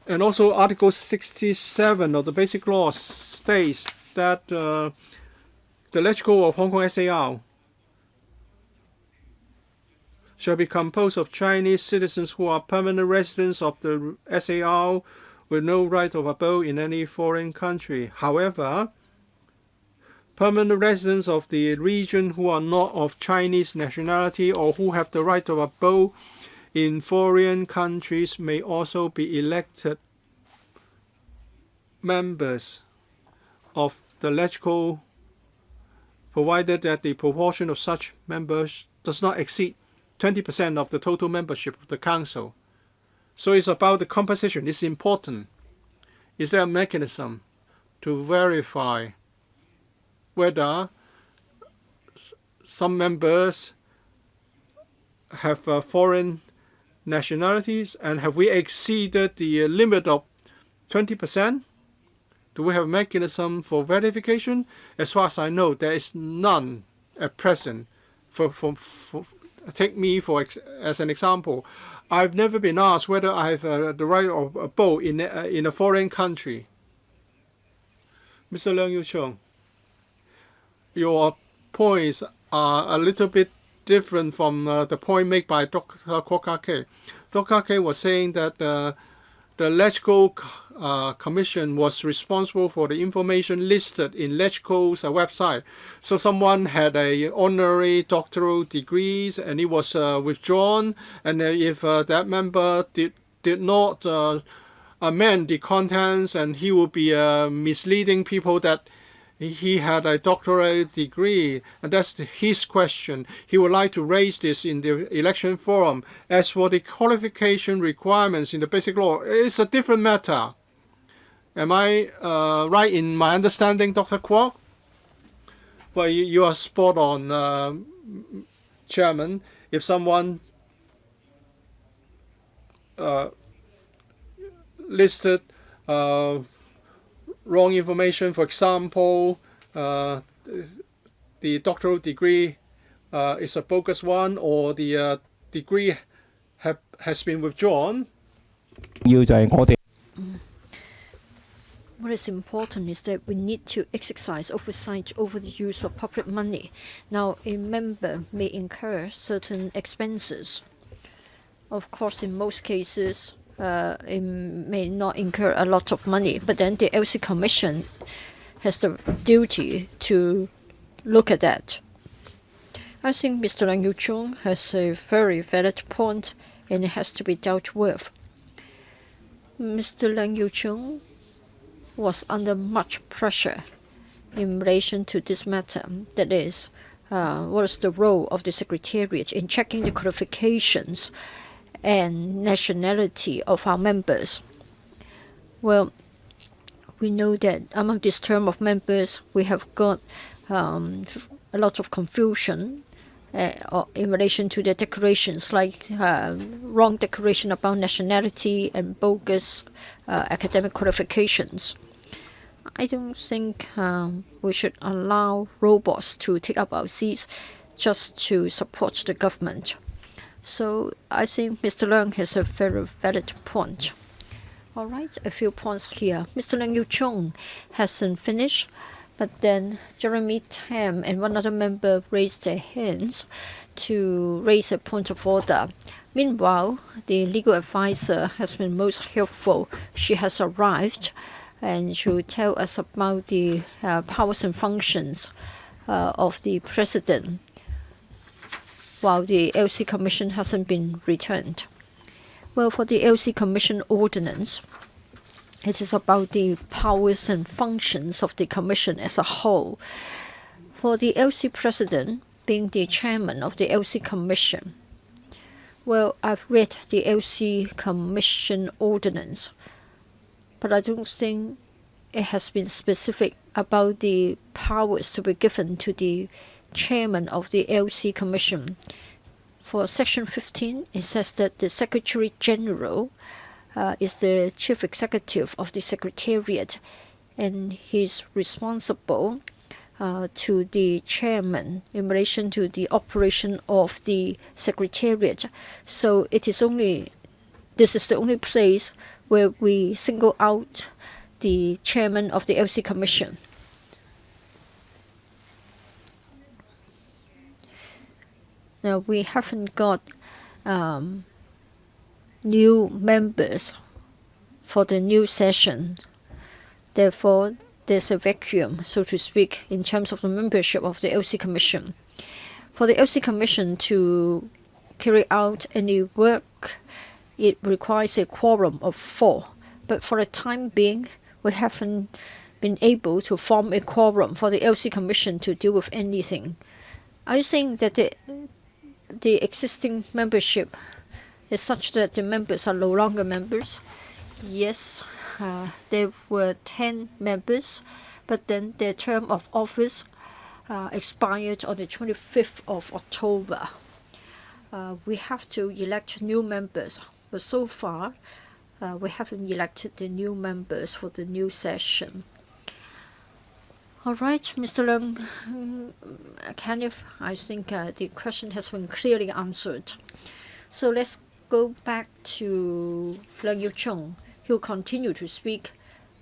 And also Article 67 of the Basic Law states that the Electoral of Hong Kong SAR shall be composed of Chinese citizens who are permanent residents of the SAR with no right of abode in any foreign country. However, permanent residents of the region who are not of Chinese nationality or who have the right of abode in foreign countries may also be elected members of the Electoral, provided that the proportion of such members does not exceed 20% of the total membership of the council. So it's about the composition. It's important. Is there a mechanism to verify whether some members have foreign nationalities, and have we exceeded the limit of 20%? Do we have a mechanism for verification? As far as I know, there is none at present. Take me as an example. I've never been asked whether I have the right of a vote in a foreign country. Mr. Leung Yiu-chung, your points are a little bit different from the point made by Dr. Kwok Ka-Kay. Dr. Ka-Kay was saying that the LegCo Commission was responsible for the information listed in LegCo's website. So someone had a honorary doctoral degrees and it was withdrawn. And if that member did not amend the contents, and he would be misleading people that he had a doctoral degree, and that's his question. He would like to raise this in the election forum. As for the qualification requirements in the Basic Law, it's a different matter. Am I right in my understanding, Dr. Kwok? Well, you are spot on, Chairman. If someone listed wrong information, for example, the doctoral degree is a bogus one, or the degree has been withdrawn. What is important is that we need to exercise oversight over the use of public money. Now, a member may incur certain expenses. Of course, in most cases, it may not incur a lot of money, but then the LC Commission has the duty to look at that. I think Mr. Leung Yiu-chung has a very valid point, and it has to be dealt with. Mr. Leung Yiu-chung was under much pressure in relation to this matter. That is, what is the role of the Secretariat in checking the qualifications and nationality of our members? Well, we know that among this term of members, we have got a lot of confusion in relation to their declarations, like wrong declaration about nationality and bogus academic qualifications. I don't think we should allow robots to take up our seats just to support the government. So I think Mr. Leung has a very valid point. All right, a few points here. Mr. Leung Yiu-chung hasn't finished, but then Jeremy Tam and one other member raised their hands to raise a point of order. Meanwhile, the legal advisor has been most helpful. She has arrived, and she will tell us about the powers and functions of the president, while the LC Commission hasn't been returned. Well, for the LC Commission ordinance, it is about the powers and functions of the Commission as a whole. For the LC President being the chairman of the LC Commission, well, I've read the LC Commission ordinance, but I don't think it has been specific about the powers to be given to the chairman of the LC Commission. For Section 15, it says that the Secretary General is the chief executive of the Secretariat, and he's responsible to the chairman in relation to the operation of the Secretariat. So this is the only place where we single out the chairman of the LC Commission. Now, we haven't got new members for the new session. Therefore, there's a vacuum, so to speak, in terms of the membership of the LC Commission. For the LC Commission to carry out any work, it requires a quorum of 4. But for the time being, we haven't been able to form a quorum for the LC Commission to deal with anything. Are you saying that the existing membership is such that the members are no longer members? Yes, there were 10 members, but then their term of office expired on the 25th of October. We have to elect new members, but so far we haven't elected the new members for the new session. All right, Mr. Leung, Kenneth, I think the question has been clearly answered. So let's go back to Leung Yiu-chung. He'll continue to speak.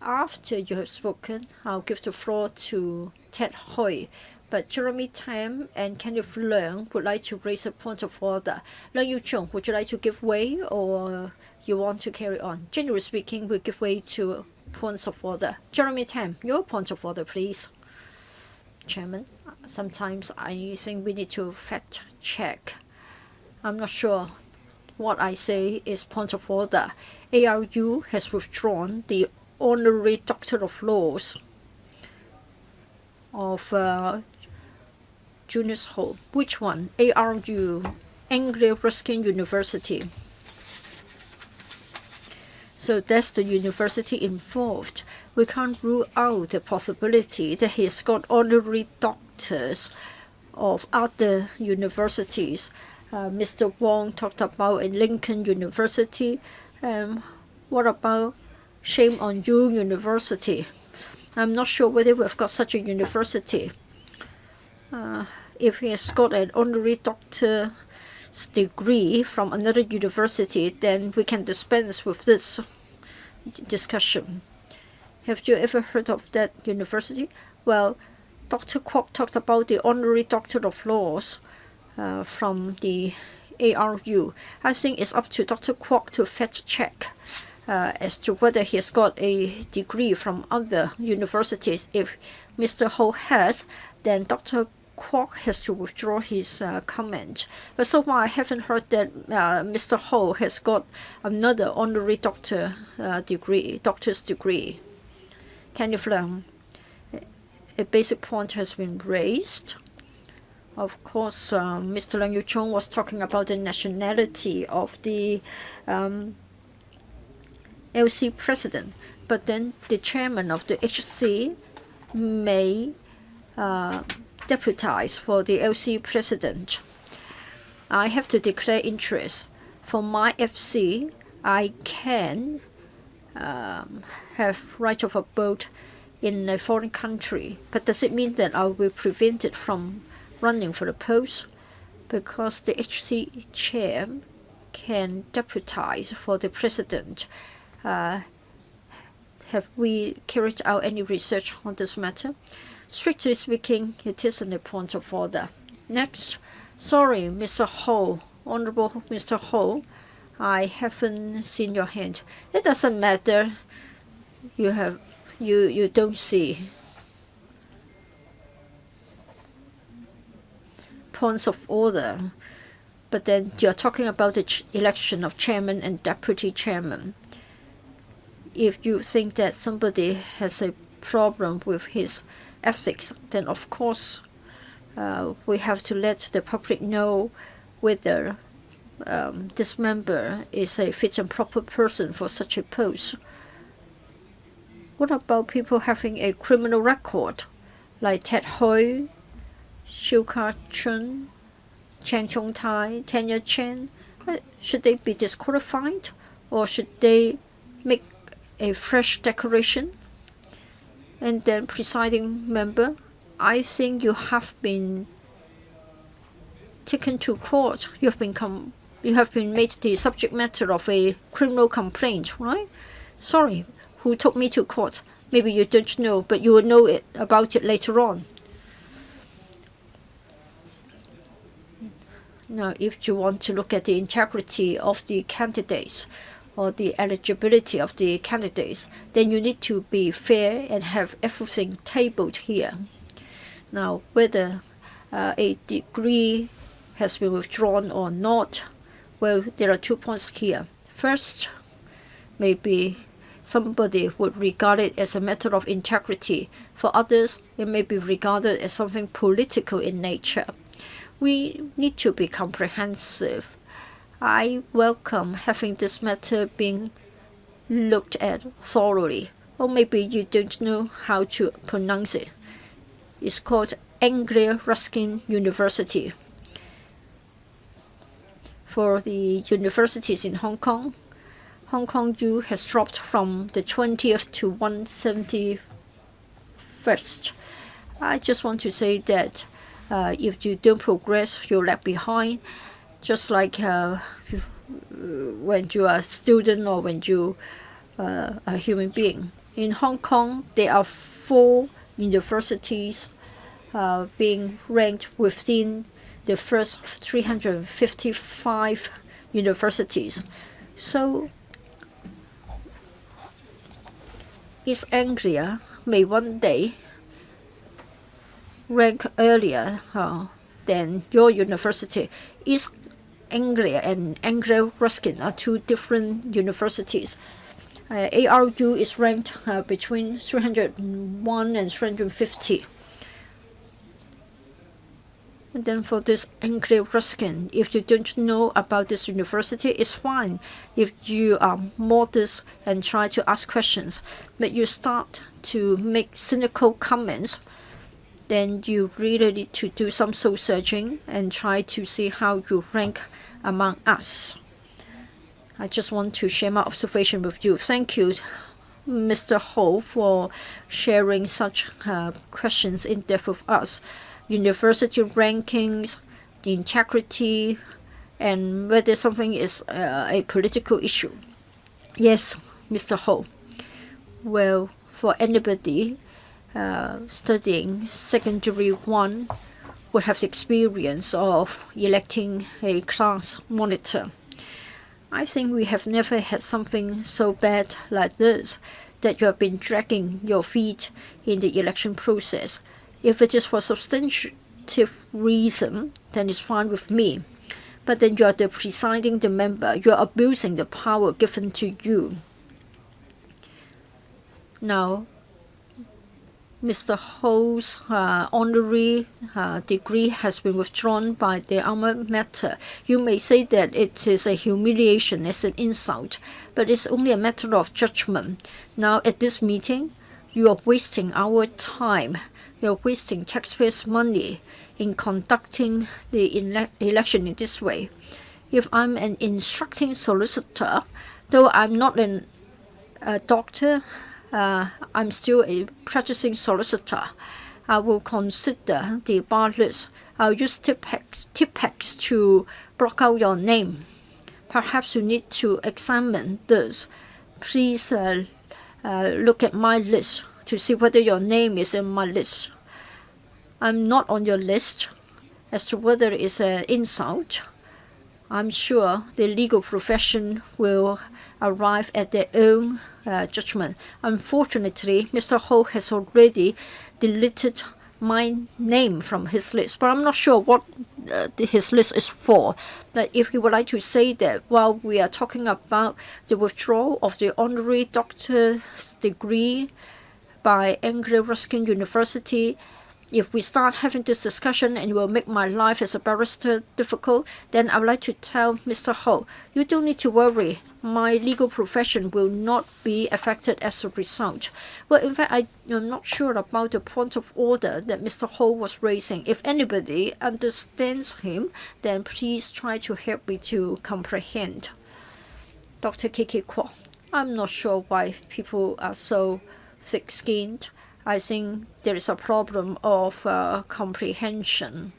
After you have spoken, I'll give the floor to Ted Hui. But Jeremy Tam and Kenneth Leung would like to raise a point of order. Leung Yiu-chung, would you like to give way or you want to carry on? Generally speaking, we'll give way to points of order. Jeremy Tam, your point of order, please. Chairman, sometimes I think we need to fact check. I'm not sure what I say is point of order. ARU has withdrawn the honorary Doctor of Laws of Junius Ho. Which one? ARU, Anglia-Ruskin University. So that's the university involved. We can't rule out the possibility that he's got honorary doctors of other universities. Mr. Wong talked about a Lincoln University. What about Shame on You University? I'm not sure whether we've got such a university. If he has got an honorary doctor's degree from another university, then we can dispense with this discussion. Have you ever heard of that university? Well, Dr. Kwok talked about the honorary Doctor of Laws from the ARU. I think it's up to Dr. Kwok to fact check as to whether he has got a degree from other universities. If Mr. Ho has, then Dr. Kwok has to withdraw his comment. But so far I haven't heard that Mr. Ho has got another honorary doctor's degree. Kenneth Leung, a basic point has been raised. Of course, Mr. Leung Yiu-chung was talking about the nationality of the LC president, but then the chairman of the HC may deputize for the LC president. I have to declare interest. For my FC, I can have right of abode in a foreign country, but does it mean that I will be prevented from running for the post? Because the HC chair can deputize for the president. Have we carried out any research on this matter? Strictly speaking, it isn't a point of order. Next, sorry, Mr. Ho, Honorable Mr. Ho, I haven't seen your hand. It doesn't matter. You don't see. Points of order. But then you're talking about the election of chairman and deputy chairman. If you think that somebody has a problem with his ethics, then of course we have to let the public know whether this member is a fit and proper person for such a post. What about people having a criminal record, like Ted Hui, Siu Ka-chun, Chen Chung-tai, Tanya Chen? Should they be disqualified, or should they make a fresh declaration? And then, presiding member, I think you have been taken to court. You have been made the subject matter of a criminal complaint, right? Sorry, who took me to court? Maybe you don't know, but you will know about it later on. Now, if you want to look at the integrity of the candidates or the eligibility of the candidates, then you need to be fair and have everything tabled here. Now, whether a degree has been withdrawn or not, well, there are 2 points here. First, maybe somebody would regard it as a matter of integrity. For others, it may be regarded as something political in nature. We need to be comprehensive. I welcome having this matter being looked at thoroughly. Or maybe you don't know how to pronounce it. It's called Anglia Ruskin University. For the universities in Hong Kong, Hong Kong U has dropped from the 20th to 171st. I just want to say that if you don't progress, you're left behind. Just like when you are a student or when you are a human being. In Hong Kong, there are 4 universities being ranked within the first 355 universities. So East Anglia may one day rank earlier than your university. East Anglia and Anglia Ruskin are 2 different universities. ARU is ranked between 301 and 350. And then for this Anglia Ruskin, if you don't know about this university, it's fine. If you are modest and try to ask questions, but you start to make cynical comments, then you really need to do some soul searching and try to see how you rank among us. I just want to share my observation with you. Thank you, Mr. Ho, for sharing such questions in depth with us. University rankings, the integrity, and whether something is a political issue. Yes, Mr. Ho. Well, for anybody studying secondary 1 would have the experience of electing a class monitor. I think we have never had something so bad like this, that you have been dragging your feet in the election process. If it is for substantive reason, then it's fine with me. But then you are the presiding the member. You are abusing the power given to you. Now, Mr. Ho's honorary degree has been withdrawn by the alma mater. You may say that it is a humiliation, it's an insult, but it's only a matter of judgment. Now, at this meeting, you are wasting our time. You are wasting taxpayers' money in conducting the election in this way. If I'm an instructing solicitor, though I'm not a doctor, I'm still a practicing solicitor. I will consider the bar list. I'll use Tipp-Ex to block out your name. Perhaps you need to examine this. Please look at my list to see whether your name is in my list. I'm not on your list. As to whether it's an insult, I'm sure the legal profession will arrive at their own judgment. Unfortunately, Mr. Ho has already deleted my name from his list, but I'm not sure what his list is for. But if he would like to say that while we are talking about the withdrawal of the honorary doctor's degree by Anglia Ruskin University, if we start having this discussion and it will make my life as a barrister difficult, then I would like to tell Mr. Ho, you don't need to worry. My legal profession will not be affected as a result. Well, in fact, I am not sure about the point of order that Mr. Ho was raising. If anybody understands him, then please try to help me to comprehend. Dr. K.K. Kwok, I'm not sure why people are so thick-skinned. I think there is a problem of comprehension.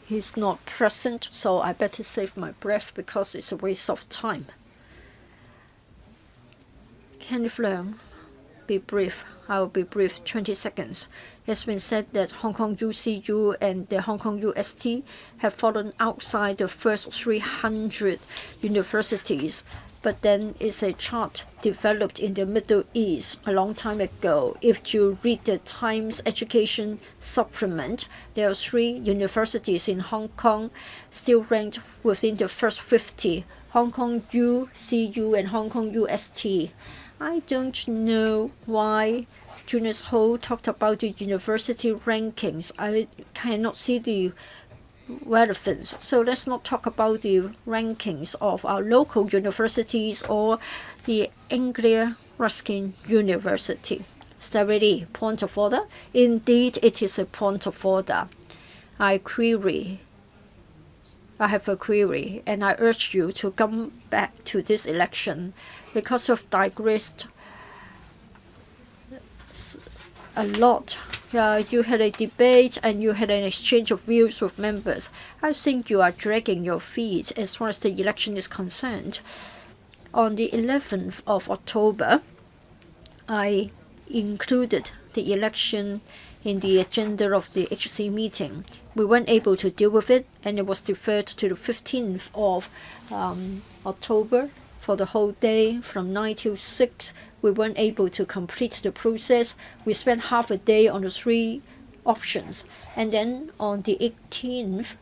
He's not present, so I better save my breath because it's a waste of time. Kenneth Leung, be brief. I will be brief, 20 seconds. It has been said that Hong Kong UCU and the Hong Kong UST have fallen outside the first 300 universities. But then it's a chart developed in the Middle East a long time ago. If you read the Times Education Supplement, there are 3 universities in Hong Kong still ranked within the first 50, Hong Kong U, CU, and Hong Kong UST. I don't know why Jonas Ho talked about the university rankings. I cannot see the relevance. So let's not talk about the rankings of our local universities or the Anglia Ruskin University. Sterility, point of order. Indeed, it is a point of order. I have a query, and I urge you to come back to this election because you've digressed a lot. You had a debate and you had an exchange of views with members. I think you are dragging your feet as far as the election is concerned. On the 11th of October, I included the election in the agenda of the HC meeting. We weren't able to deal with it, and it was deferred to the 15th of October for the whole day from 9 till 6. We weren't able to complete the process. We spent half a day on the 3 options. And then on the 18th,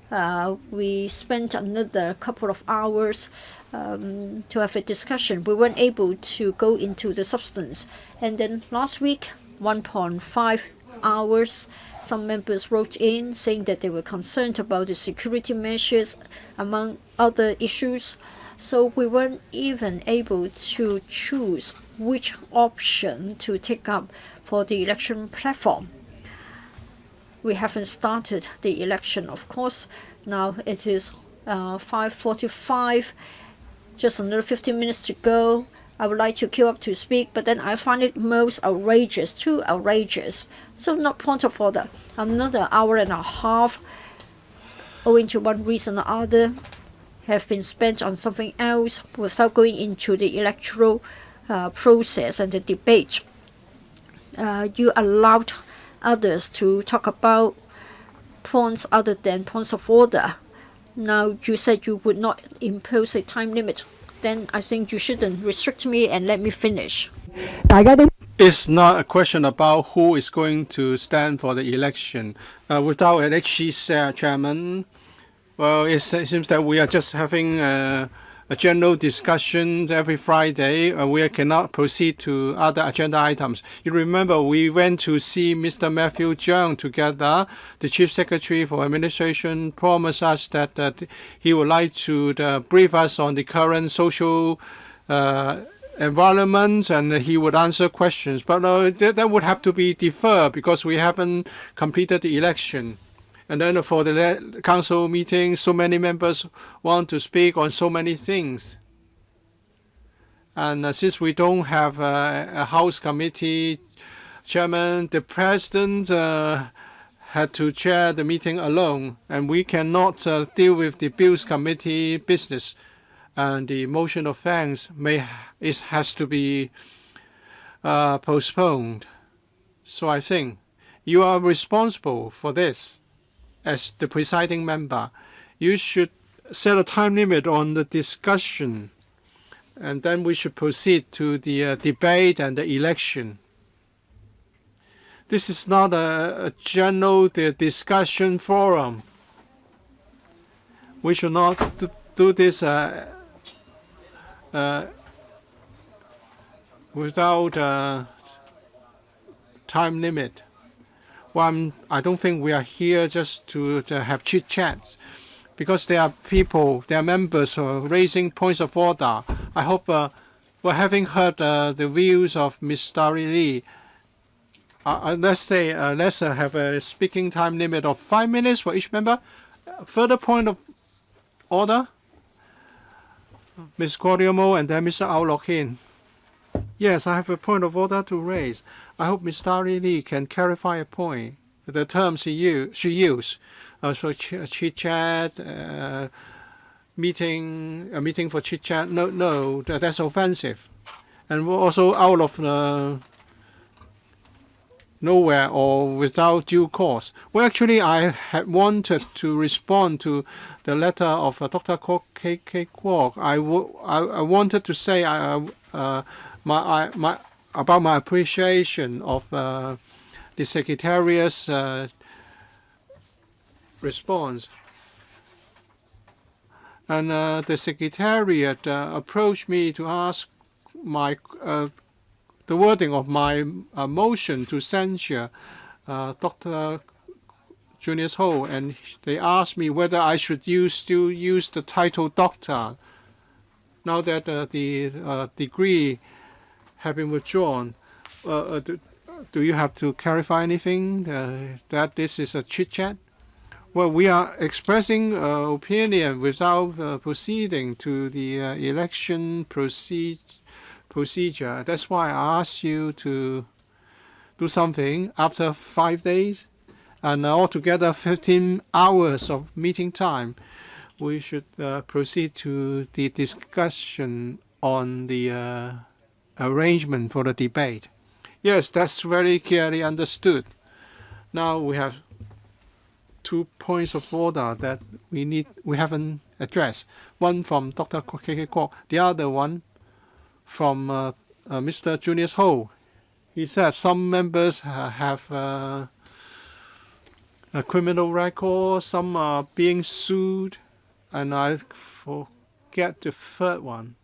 we spent another couple of hours to have a discussion. We weren't able to go into the substance. And then last week, 1.5 hours, some members wrote in saying that they were concerned about the security measures, among other issues. So we weren't even able to choose which option to take up for the election platform. We haven't started the election, of course. Now it is 5:45, just another 15 minutes to go. I would like to queue up to speak, but then I find it most outrageous, too outrageous. So not point of order. Another hour and a half, owing to one reason or other, have been spent on something else without going into the electoral process and the debate. You allowed others to talk about points other than points of order. Now you said you would not impose a time limit. Then I think you shouldn't restrict me and let me finish. It's not a question about who is going to stand for the election. Without an HC chairman, well, it seems that we are just having a general discussion every Friday. We cannot proceed to other agenda items. You remember we went to see Mr. Matthew Cheung together. The Chief Secretary for Administration promised us that he would like to brief us on the current social environment, and he would answer questions. But that would have to be deferred because we haven't completed the election. And then for the council meeting, so many members want to speak on so many things. And since we don't have a House committee chairman, the president had to chair the meeting alone, and we cannot deal with the Bills Committee business. And the motion of thanks has to be postponed. So I think you are responsible for this. As the presiding member, you should set a time limit on the discussion, and then we should proceed to the debate and the election. This is not a general discussion forum. We should not do this without a time limit. Well, I don't think we are here just to have chit-chats, because there are people, there are members who are raising points of order. I hope, having heard the views of Ms. Starry Lee, let's have a speaking time limit of 5 minutes for each member. Further point of order, Ms. Guodiamo and then Mr. Au Lok Hin. Yes, I have a point of order to raise. I hope Ms. Starry Lee can clarify a point. The terms she used, so chit-chat, a meeting for chit-chat. No, that's offensive. And also out of nowhere or without due cause. Well, actually, I had wanted to respond to the letter of Dr. K. Kwok. I wanted to say about my appreciation of the Secretariat's response. And the Secretariat approached me to ask the wording of my motion to censure Dr. Junius Ho, and they asked me whether I should still use the title doctor now that the degree have been withdrawn. Do you have to clarify anything that this is a chit chat? Well, we are expressing opinion without proceeding to the election procedure. That's why I asked you to do something after 5 days and altogether 15 hours of meeting time. We should proceed to the discussion on the arrangement for the debate. Yes, that's very clearly understood. Now we have 2 points of order that we haven't addressed. One from Dr. K.K. Kwok, the other one from Mr. Junius Ho. He said some members have a criminal record, some are being sued, and I forget the third one.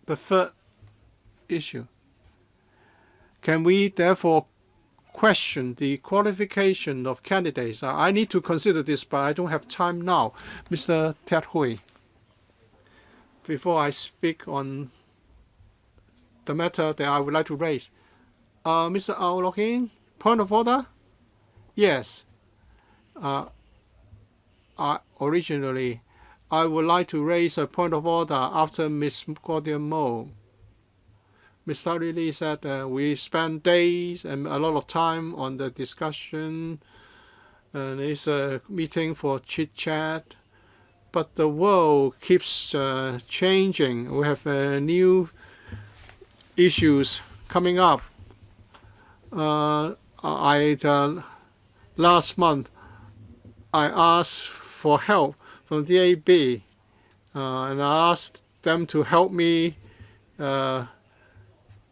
The third issue. Can we therefore question the qualification of candidates? I need to consider this, but I don't have time now. Mr. Ted Hui, before I speak on the matter that I would like to raise. Mr. Au Lok Hin, point of order? Yes. Originally, I would like to raise a point of order after Ms. Claudia Mo. Ms. Lee said we spent days and a lot of time on the discussion, and it's a meeting for chit-chat. But the world keeps changing. We have new issues coming up. Last month, I asked for help from DAB, and I asked them to help me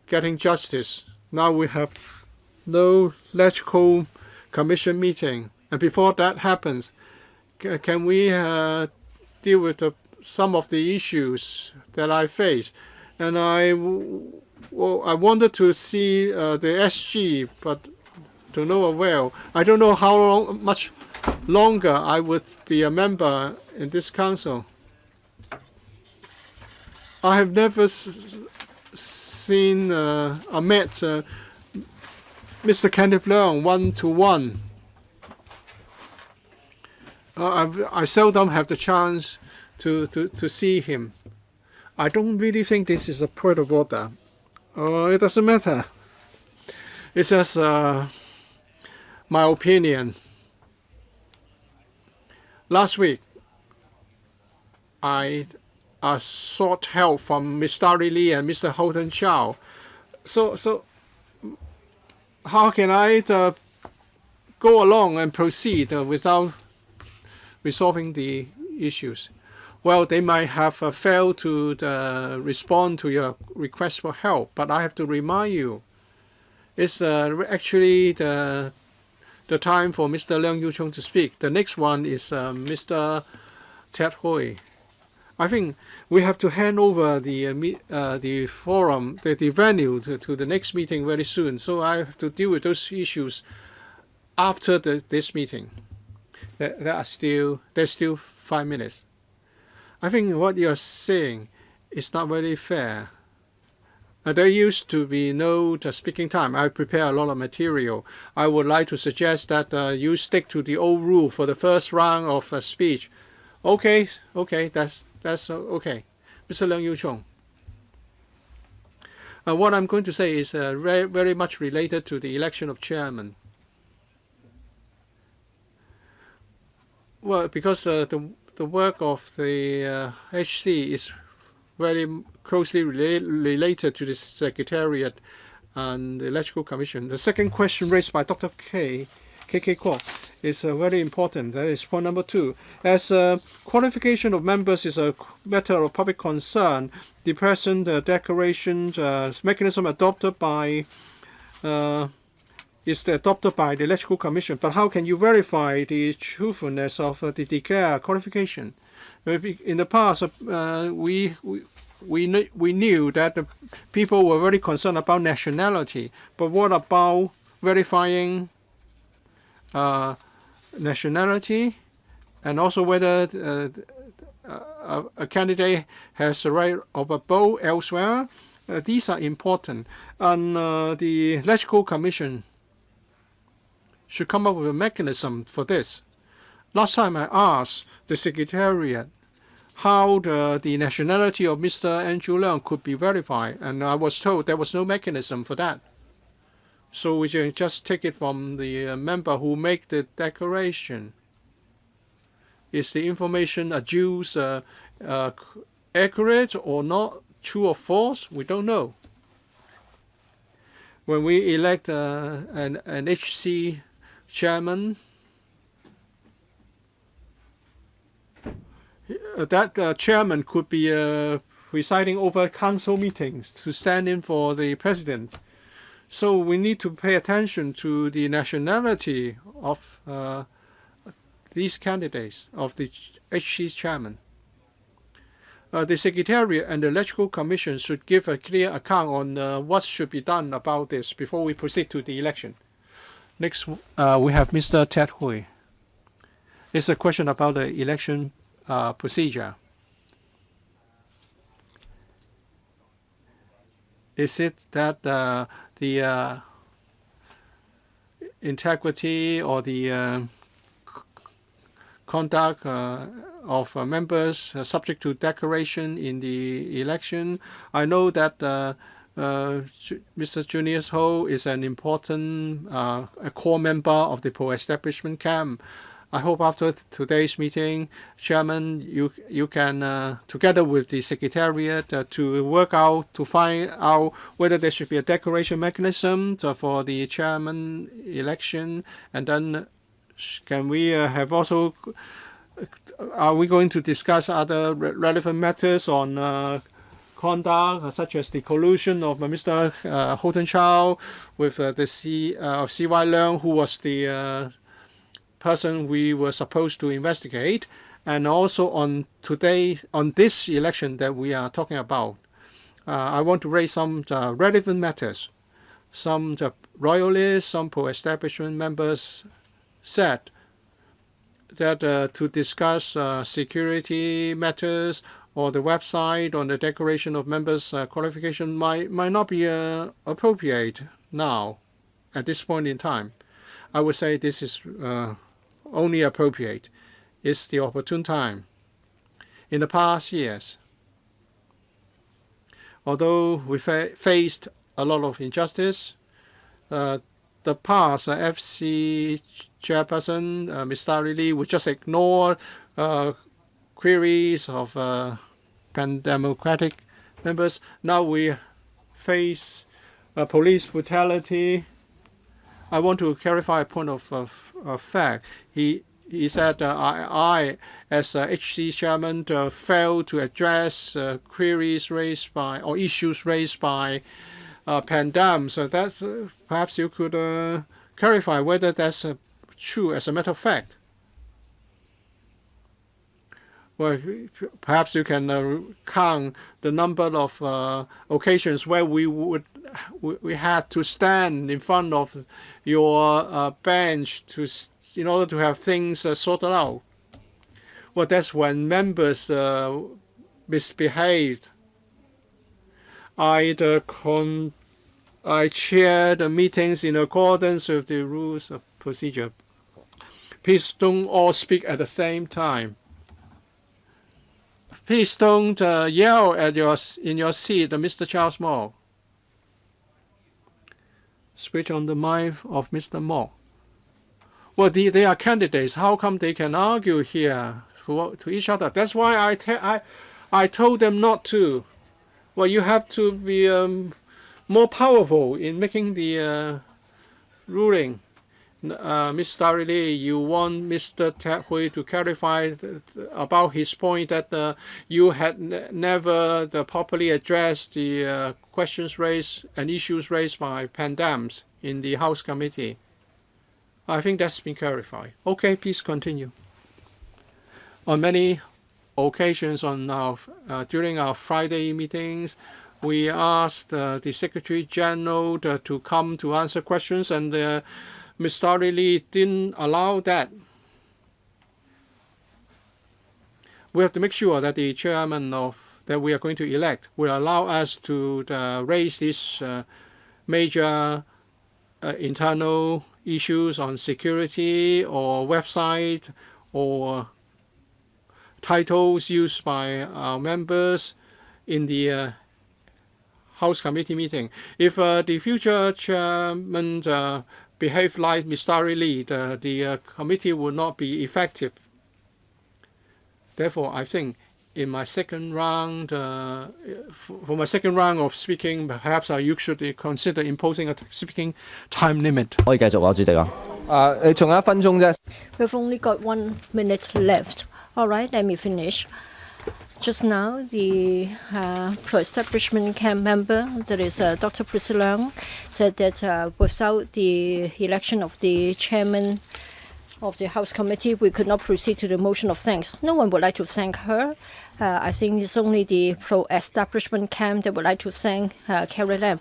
getting justice. Now we have no electoral commission meeting, and before that happens, can we deal with some of the issues that I face? And I wanted to see the SG, but to no avail. I don't know how much longer I would be a member in this council. I have never seen or met Mr. Kenneth Leung one-to-one. I seldom have the chance to see him. I don't really think this is a point of order. It doesn't matter. It's just my opinion. Last week, I sought help from Ms. Starry Lee and Mr. Holden Chow. So how can I go along and proceed without resolving the issues? Well, they might have failed to respond to your request for help, but I have to remind you, it's actually the time for Mr. Leung Yiu-chung to speak. The next one is Mr. Ted Hui. I think we have to hand over the forum, the venue to the next meeting very soon. So I have to deal with those issues after this meeting. There's still 5 minutes. I think what you're saying is not very fair. There used to be no speaking time. I prepare a lot of material. I would like to suggest that you stick to the old rule for the first round of speech. Okay, that's okay. Mr. Leung Yiu-chung. What I'm going to say is very, very much related to the election of chairman. Well, because the work of the HC is very closely related to the Secretariat and the Electoral Commission. The second question raised by Dr. K.K. Kwok is very important. That is point number 2. As qualification of members is a matter of public concern, the present declaration mechanism adopted by is adopted by the Electoral Commission. But how can you verify the truthfulness of the declared qualification? In the past, we knew that the people were very concerned about nationality. But what about verifying nationality, and also whether a candidate has the right of a vote elsewhere. These are important. And the Electoral Commission should come up with a mechanism for this. Last time I asked the Secretariat how the nationality of Mr. Andrew Leung could be verified, and I was told there was no mechanism for that. So we can just take it from the member who make the declaration. Is the information adduced accurate or not, true or false? We don't know. When we elect an HC chairman, that chairman could be presiding over council meetings to stand in for the president. So we need to pay attention to the nationality of these candidates, of the HC chairman. The Secretariat and the Electoral Commission should give a clear account on what should be done about this before we proceed to the election. Next, we have Mr. Ted Hui. It's a question about the election procedure. Is it that the integrity or the conduct of members subject to declaration in the election? I know that Mr. Junius Ho is an important a core member of the pro-establishment camp. I hope after today's meeting, Chairman, you can, together with the Secretariat, to find out whether there should be a declaration mechanism for the chairman election, and then can we have also, are we going to discuss other relevant matters on conduct, such as the collusion of Mr. Houghton Chow with the C.Y. Leung, who was the person we were supposed to investigate, and also on this election that we are talking about. I want to raise some relevant matters. Some royalists, some pro-establishment members said that to discuss security matters or the website on the declaration of members' qualification might not be appropriate now at this point in time. I would say this is only appropriate. It's the opportune time. In the past years, although we faced a lot of injustice, the past FC chairperson, Ms. Starry Lee, would just ignore queries of pan-democratic members. Now we face police brutality. I want to clarify a point of fact. He said I as HC chairman, failed to address queries raised by or issues raised by Pandam. So that's perhaps you could clarify whether that's true as a matter of fact. Well, perhaps you can count the number of occasions where we had to stand in front of your bench in order to have things sorted out. Well, that's when members misbehaved. I chair the meetings in accordance with the rules of procedure. Please don't all speak at the same time. Please don't yell in your seat, Mr. Charles Moore. Switch on the mic of Mr. Moore. Well, they are candidates. How come they can argue here to each other? That's why I told them not to. Well, you have to be more powerful in making the ruling. Ms. Starry Lee, you want Mr. Ted Hui to clarify about his point that you had never properly addressed the questions raised and issues raised by Pandams in the House Committee. I think that's been clarified. Okay, please continue. On many occasions during our Friday meetings, we asked the Secretary General to come to answer questions, and Mr. Lee didn't allow that. We have to make sure that the chairman that we are going to elect will allow us to raise these major internal issues on security or website or titles used by our members in the House Committee meeting. If the future chairman behave like Mr. Lee, the committee will not be effective. Therefore, I think in my second round, for my second round of speaking, perhaps you should consider imposing a speaking time limit. 可以繼續啊，主席啊。你仲有1分鐘啫。 We've only got 1 minute left. All right, let me finish. Just now, the pro-establishment camp member, that is Dr. Priscilla Leung, said that without the election of the chairman of the House Committee, we could not proceed to the motion of thanks. No one would like to thank her. I think it's only the pro-establishment camp that would like to thank Carrie Lam.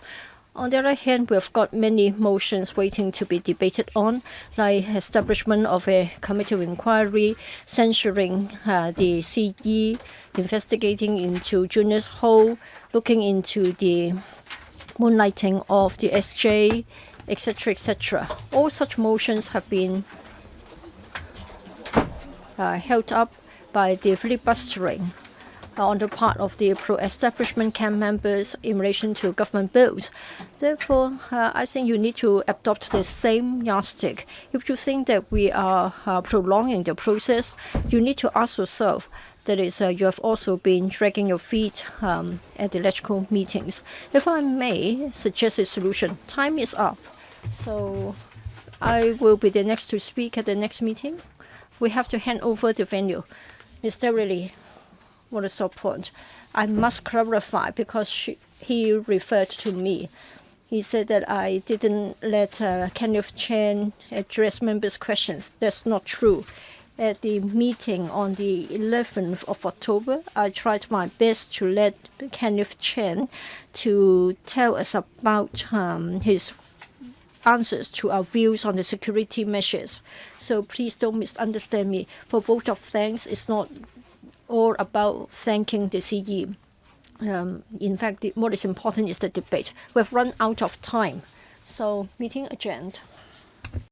On the other hand, we've got many motions waiting to be debated on, like establishment of a committee of inquiry, censuring the CE, investigating into Junius Ho, looking into the moonlighting of the SJ, etc., etc. All such motions have been held up by the filibustering on the part of the pro-establishment camp members in relation to government bills. Therefore, I think you need to adopt the same yardstick. If you think that we are prolonging the process, you need to ask yourself, that is, you have also been dragging your feet at the electrical meetings. If I may suggest a solution, time is up. So I will be the next to speak at the next meeting. We have to hand over the venue. Mr. Lee, what is your point? I must clarify because he referred to me. He said that I didn't let Kenneth Chan address members' questions. That's not true. At the meeting on the 11th of October, I tried my best to let Kenneth Chan to tell us about his answers to our views on the security measures. So please don't misunderstand me. For vote of thanks, it's not all about thanking the CE. In fact, what is important is the debate. We've run out of time. So meeting adjourned.